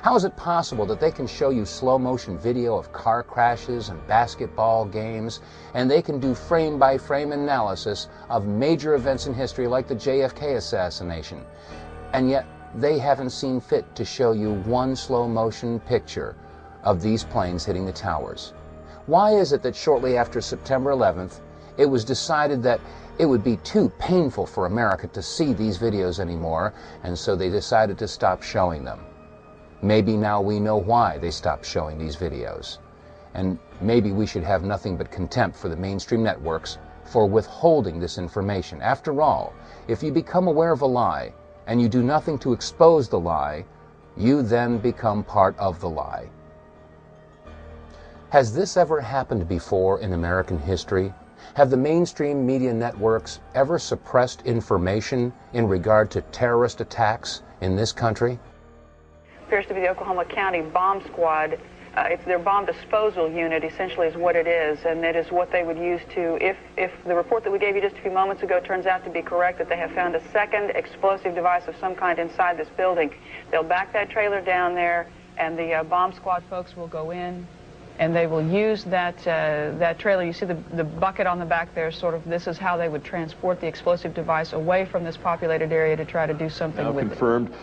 How is it possible that they can show you slow-motion video of car crashes and basketball games, and they can do frame-by-frame analysis of major events in history like the JFK assassination, and yet they haven't seen fit to show you one slow-motion picture of these planes hitting the towers? Why is it that shortly after September 11th, it was decided that it would be too painful for America to see these videos anymore, and so they decided to stop showing them? Maybe now we know why they stopped showing these videos. And maybe we should have nothing but contempt for the mainstream networks for withholding this information. After all, if you become aware of a lie, and you do nothing to expose the lie, you then become part of the lie. Has this ever happened before in American history? Have the mainstream media networks ever suppressed information in regard to terrorist attacks in this country? appears to be the Oklahoma County Bomb Squad. It's their bomb disposal unit, essentially, is what it is, and it is what they would use to, if the report that we gave you just a few moments ago turns out to be correct, that they have found a second explosive device of some kind inside this building, they'll back that trailer down there, and the bomb squad folks will go in, and they will use that that trailer. You see the bucket on the back there, sort of, this is how they would transport the explosive device away from this populated area to try to do something with it. Confirmed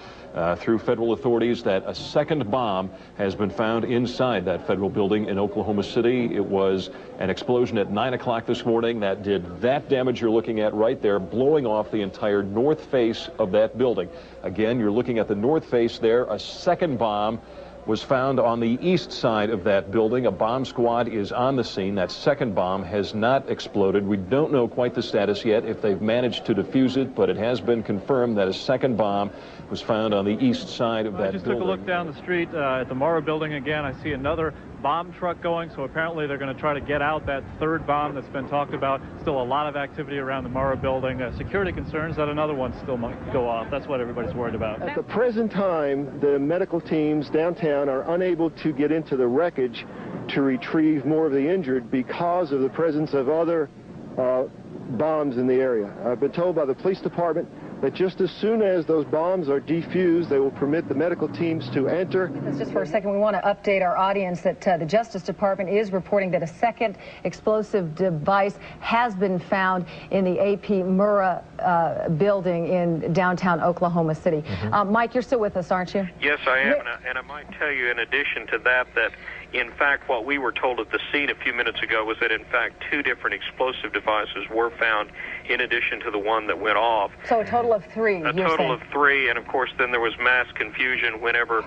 through federal authorities that a second bomb has been found inside that federal building in Oklahoma City. It was an explosion at 9 o'clock this morning that did that damage you're looking at right there, blowing off the entire north face of that building. Again, you're looking at the north face there. A second bomb was found on the east side of that building. A bomb squad is on the scene. That second bomb has not exploded. We don't know quite the status yet, if they've managed to defuse it, but it has been confirmed that a second bomb was found on the east side of that building. I just took a look down the street at the Morrow building again. I see another bomb truck going, so apparently they're going to try to get out that third bomb that's been talked about. Still a lot of activity around the Morrow building. Security concerns that another one still might go off. That's what everybody's worried about. At the present time, the medical teams downtown are unable to get into the wreckage to retrieve more of the injured because of the presence of other bombs in the area. I've been told by the police department that just as soon as those bombs are defused, they will permit the medical teams to enter. Just for a second, we want to update our audience that the Justice Department is reporting that a second explosive device has been found in the A.P. Murrah building in downtown Oklahoma City. Mike, you're still with us, aren't you? Yes, I am, and I might tell you in addition to that, in fact, what we were told at the scene a few minutes ago was that, in fact, 2 different explosive devices were found in addition to the one that went off. So a total of 3, A total of 3, and of course then there was mass confusion whenever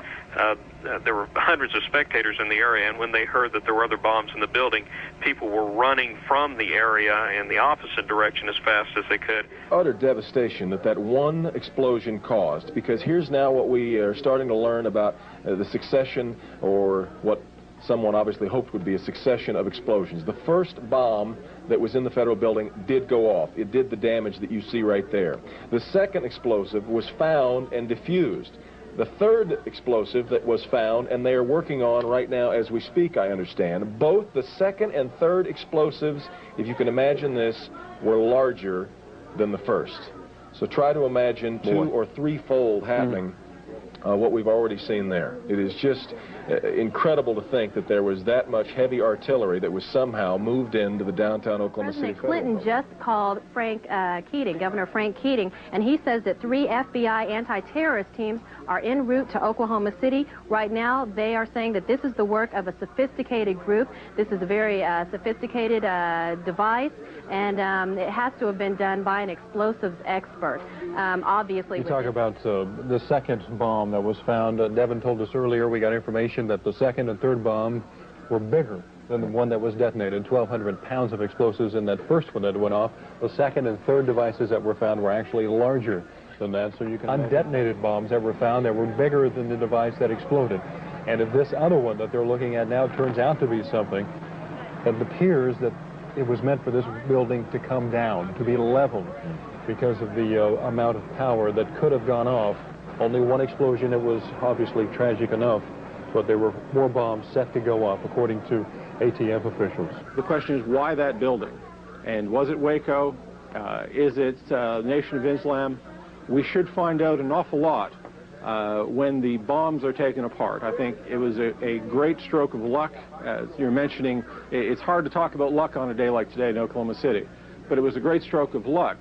there were hundreds of spectators in the area, and when they heard that there were other bombs in the building, people were running from the area in the opposite direction as fast as they could. Utter devastation that one explosion caused, because here's now what we are starting to learn about the succession, or what someone obviously hoped would be a succession of explosions. The first bomb that was in the federal building did go off. It did the damage that you see right there. The second explosive was found and diffused. The third explosive that was found, and they are working on right now as we speak, I understand, both the second and third explosives, if you can imagine this, were larger than the first. So try to imagine 2- or 3-fold happening what we've already seen there. It is just incredible to think that there was that much heavy artillery that was somehow moved into the downtown Oklahoma City. President Clinton just called Frank Keating, Governor Frank Keating, and he says that 3 FBI anti-terrorist teams are en route to Oklahoma City. Right now, they are saying that this is the work of a sophisticated group. This is a very sophisticated device, and it has to have been done by an explosives expert. Obviously, we talk about the second bomb that was found. Devin told us earlier, we got information that the second and third bomb were bigger than the one that was detonated. 1,200 pounds of explosives in that first one that went off. The second and third devices that were found were actually larger than that. So you can undetonated bombs that were found that were bigger than the device that exploded. And if this other one that they're looking at now turns out to be something, it appears that it was meant for this building to come down, to be leveled, because of the amount of power that could have gone off. Only one explosion, it was obviously tragic enough, but there were more bombs set to go off, according to ATF officials. The question is, why that building? And was it Waco? Is it Nation of Islam? We should find out an awful lot when the bombs are taken apart. I think it was a great stroke of luck. As you're mentioning, it's hard to talk about luck on a day like today in Oklahoma City, but it was a great stroke of luck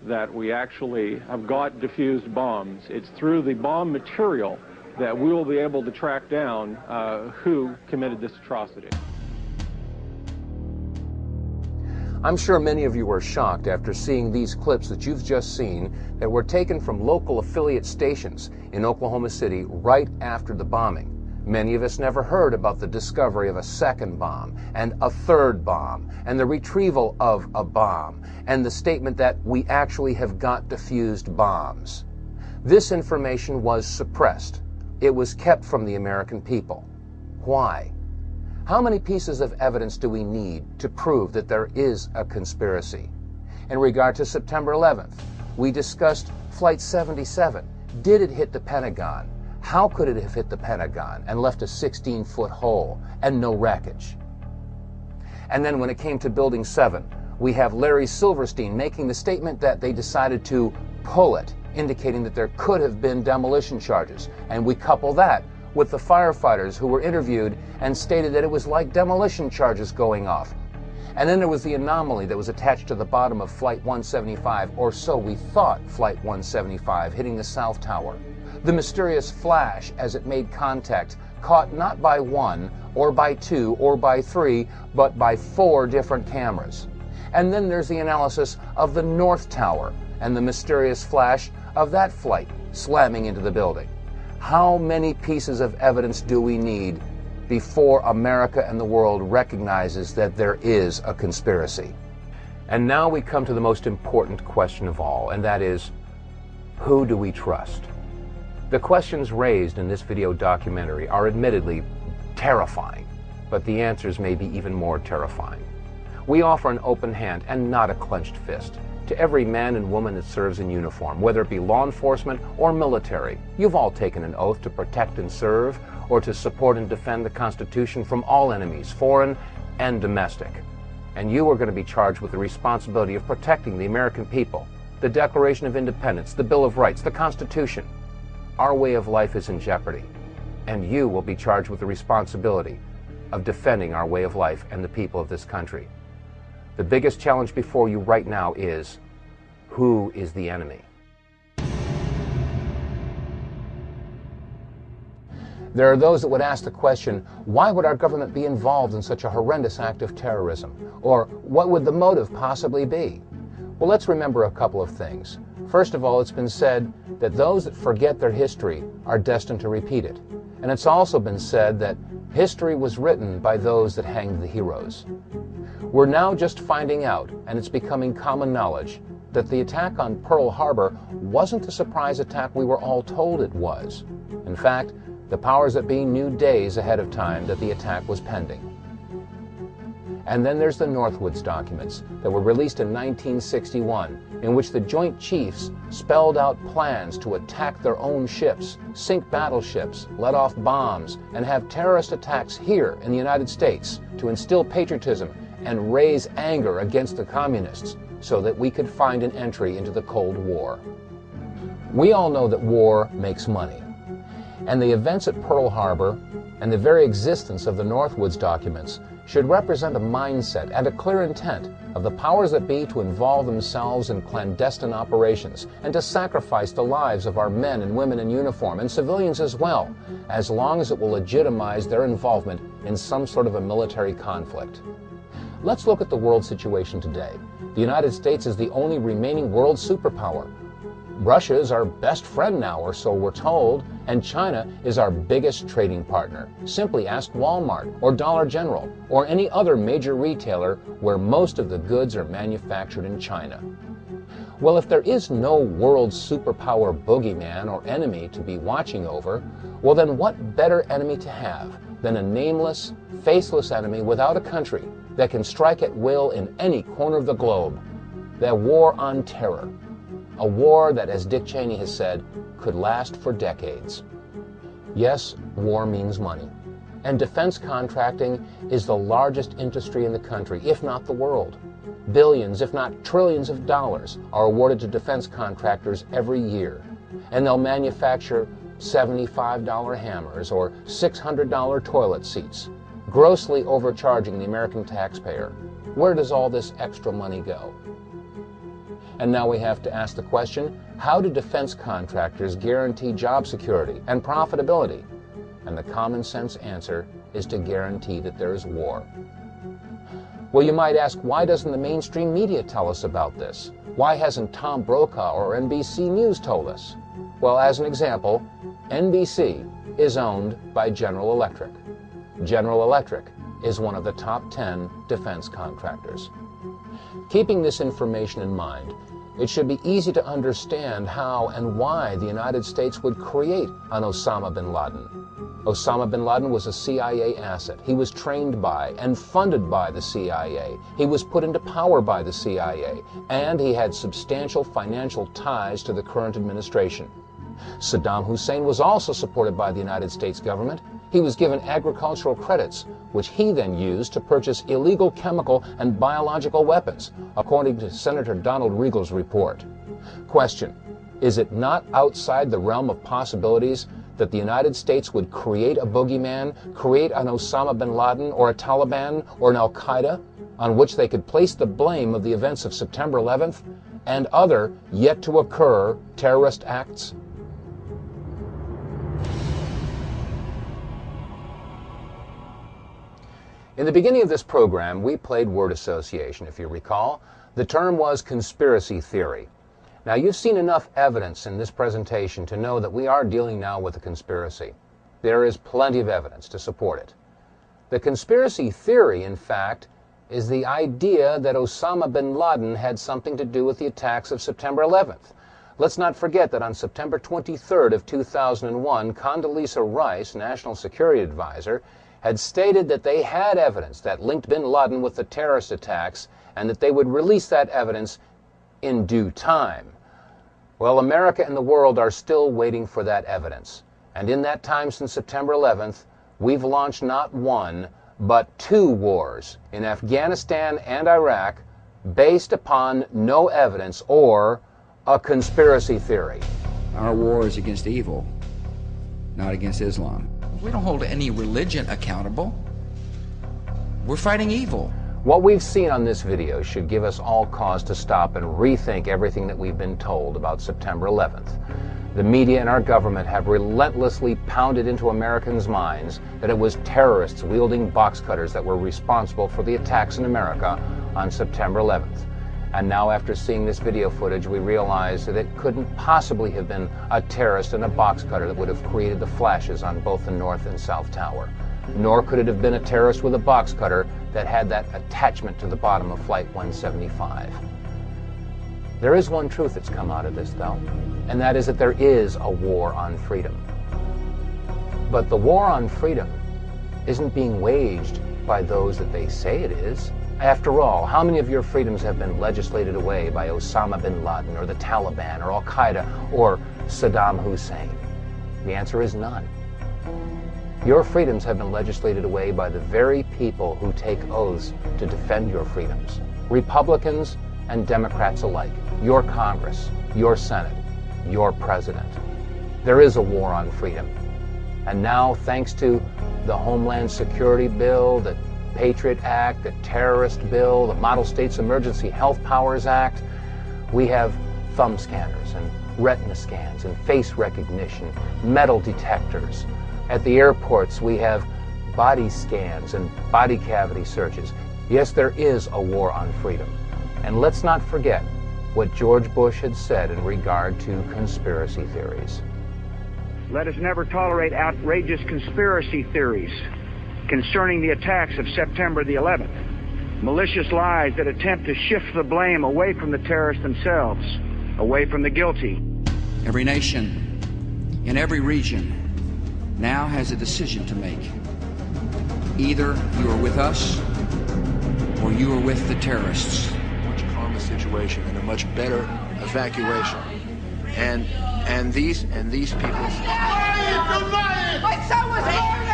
that we actually have got diffused bombs. It's through the bomb material that we will be able to track down who committed this atrocity. I'm sure many of you were shocked after seeing these clips that you've just seen that were taken from local affiliate stations in Oklahoma City right after the bombing. Many of us never heard about the discovery of a second bomb and a third bomb and the retrieval of a bomb and the statement that we actually have got diffused bombs. This information was suppressed. It was kept from the American people. Why? How many pieces of evidence do we need to prove that there is a conspiracy? In regard to September 11th, we discussed Flight 77. Did it hit the Pentagon? How could it have hit the Pentagon and left a 16-foot hole and no wreckage? And then when it came to Building 7, we have Larry Silverstein making the statement that they decided to pull it, indicating that there could have been demolition charges. And we couple that with the firefighters who were interviewed and stated that it was like demolition charges going off. And then there was the anomaly that was attached to the bottom of Flight 175, or so we thought Flight 175, hitting the South Tower. The mysterious flash as it made contact, caught not by 1 or by 2 or by 3, but by 4 different cameras. And then there's the analysis of the North Tower and the mysterious flash of that flight slamming into the building. How many pieces of evidence do we need before America and the world recognizes that there is a conspiracy? And now we come to the most important question of all, and that is, who do we trust? The questions raised in this video documentary are admittedly terrifying, but the answers may be even more terrifying. We offer an open hand and not a clenched fist to every man and woman that serves in uniform, whether it be law enforcement or military. You've all taken an oath to protect and serve, or to support and defend the Constitution from all enemies, foreign and domestic. And you are going to be charged with the responsibility of protecting the American people, the Declaration of Independence, the Bill of Rights, the Constitution. Our way of life is in jeopardy, and you will be charged with the responsibility of defending our way of life and the people of this country. The biggest challenge before you right now is, who is the enemy? There are those that would ask the question, why would our government be involved in such a horrendous act of terrorism? Or what would the motive possibly be? Well, let's remember a couple of things. First of all, it's been said that those that forget their history are destined to repeat it. And it's also been said that history was written by those that hanged the heroes. We're now just finding out, and it's becoming common knowledge, that the attack on Pearl Harbor wasn't the surprise attack we were all told it was. In fact, the powers that be knew days ahead of time that the attack was pending. And then there's the Northwoods documents that were released in 1961, in which the Joint Chiefs spelled out plans to attack their own ships, sink battleships, let off bombs, and have terrorist attacks here in the United States to instill patriotism and raise anger against the communists so that we could find an entry into the Cold War. We all know that war makes money. And the events at Pearl Harbor and the very existence of the Northwoods documents should represent a mindset and a clear intent of the powers that be to involve themselves in clandestine operations and to sacrifice the lives of our men and women in uniform and civilians as well, as long as it will legitimize their involvement in some sort of a military conflict. Let's look at the world situation today. The United States is the only remaining world superpower. Russia is our best friend now, or so we're told, and China is our biggest trading partner. Simply ask Walmart or Dollar General or any other major retailer where most of the goods are manufactured in China. Well, if there is no world superpower boogeyman or enemy to be watching over, well then what better enemy to have than a nameless, faceless enemy without a country that can strike at will in any corner of the globe? The war on terror. A war that, as Dick Cheney has said, could last for decades. Yes, war means money. And defense contracting is the largest industry in the country, if not the world. Billions, if not trillions of dollars are awarded to defense contractors every year. And they'll manufacture $75 hammers or $600 toilet seats, grossly overcharging the American taxpayer. Where does all this extra money go? And now we have to ask the question, how do defense contractors guarantee job security and profitability? And the common sense answer is to guarantee that there is war. Well, you might ask, why doesn't the mainstream media tell us about this? Why hasn't Tom Brokaw or NBC News told us? Well, as an example, NBC is owned by General Electric. General Electric is one of the top 10 defense contractors. Keeping this information in mind, it should be easy to understand how and why the United States would create an Osama bin Laden. Osama bin Laden was a CIA asset. He was trained by and funded by the CIA. He was put into power by the CIA, and he had substantial financial ties to the current administration. Saddam Hussein was also supported by the United States government. He was given agricultural credits, which he then used to purchase illegal chemical and biological weapons, according to Senator Donald Riegel's report. Question: is it not outside the realm of possibilities that the United States would create a boogeyman, create an Osama bin Laden or a Taliban or an Al-Qaeda, on which they could place the blame of the events of September 11th and other yet-to-occur terrorist acts? In the beginning of this program, we played word association, if you recall. The term was conspiracy theory. Now, you've seen enough evidence in this presentation to know that we are dealing now with a conspiracy. There is plenty of evidence to support it. The conspiracy theory, in fact, is the idea that Osama bin Laden had something to do with the attacks of September 11th. Let's not forget that on September 23rd of 2001, Condoleezza Rice, National Security Advisor, had stated that they had evidence that linked bin Laden with the terrorist attacks and that they would release that evidence in due time. Well, America and the world are still waiting for that evidence. And in that time since September 11th, we've launched not one, but 2 wars in Afghanistan and Iraq based upon no evidence or a conspiracy theory. Our war is against evil, not against Islam. We don't hold any religion accountable. We're fighting evil. What we've seen on this video should give us all cause to stop and rethink everything that we've been told about September 11th. The media and our government have relentlessly pounded into Americans' minds that it was terrorists wielding box cutters that were responsible for the attacks in America on September 11th. And now, after seeing this video footage, we realize that it couldn't possibly have been a terrorist in a box cutter that would have created the flashes on both the North and South Tower. Nor could it have been a terrorist with a box cutter that had that attachment to the bottom of Flight 175. There is one truth that's come out of this, though, and that is that there is a war on freedom. But the war on freedom isn't being waged by those that they say it is. After all, how many of your freedoms have been legislated away by Osama bin Laden or the Taliban or Al-Qaeda or Saddam Hussein? The answer is none. Your freedoms have been legislated away by the very people who take oaths to defend your freedoms. Republicans and Democrats alike. Your Congress, your Senate, your President. There is a war on freedom. And now, thanks to the Homeland Security Bill, the Patriot Act, the Terrorist Bill, the Model States Emergency Health Powers Act, we have thumb scanners and retina scans and face recognition, metal detectors. At the airports, we have body scans and body cavity searches. Yes, there is a war on freedom. And let's not forget what George Bush had said in regard to conspiracy theories. Let us never tolerate outrageous conspiracy theories concerning the attacks of September the 11th. Malicious lies that attempt to shift the blame away from the terrorists themselves, away from the guilty. Every nation in every region now has a decision to make. Either you are with us or you are with the terrorists. Much calmer situation and a much better evacuation. And these people. My son was murdered!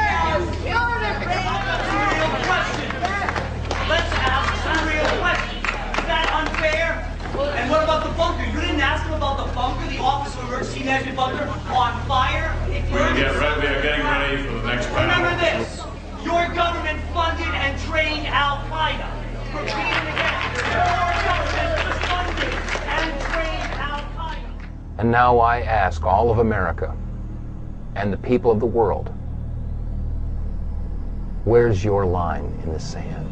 Let's ask some real questions. Is that unfair? And what about the bunker? You didn't ask him about the bunker, the Office of Emergency Management bunker on fire? We are getting ready for the next panel. Remember this. Your government funded and trained Al-Qaeda. Repeat it again. Your government funded and trained Al-Qaeda. And now I ask all of America and the people of the world, where's your line in the sand?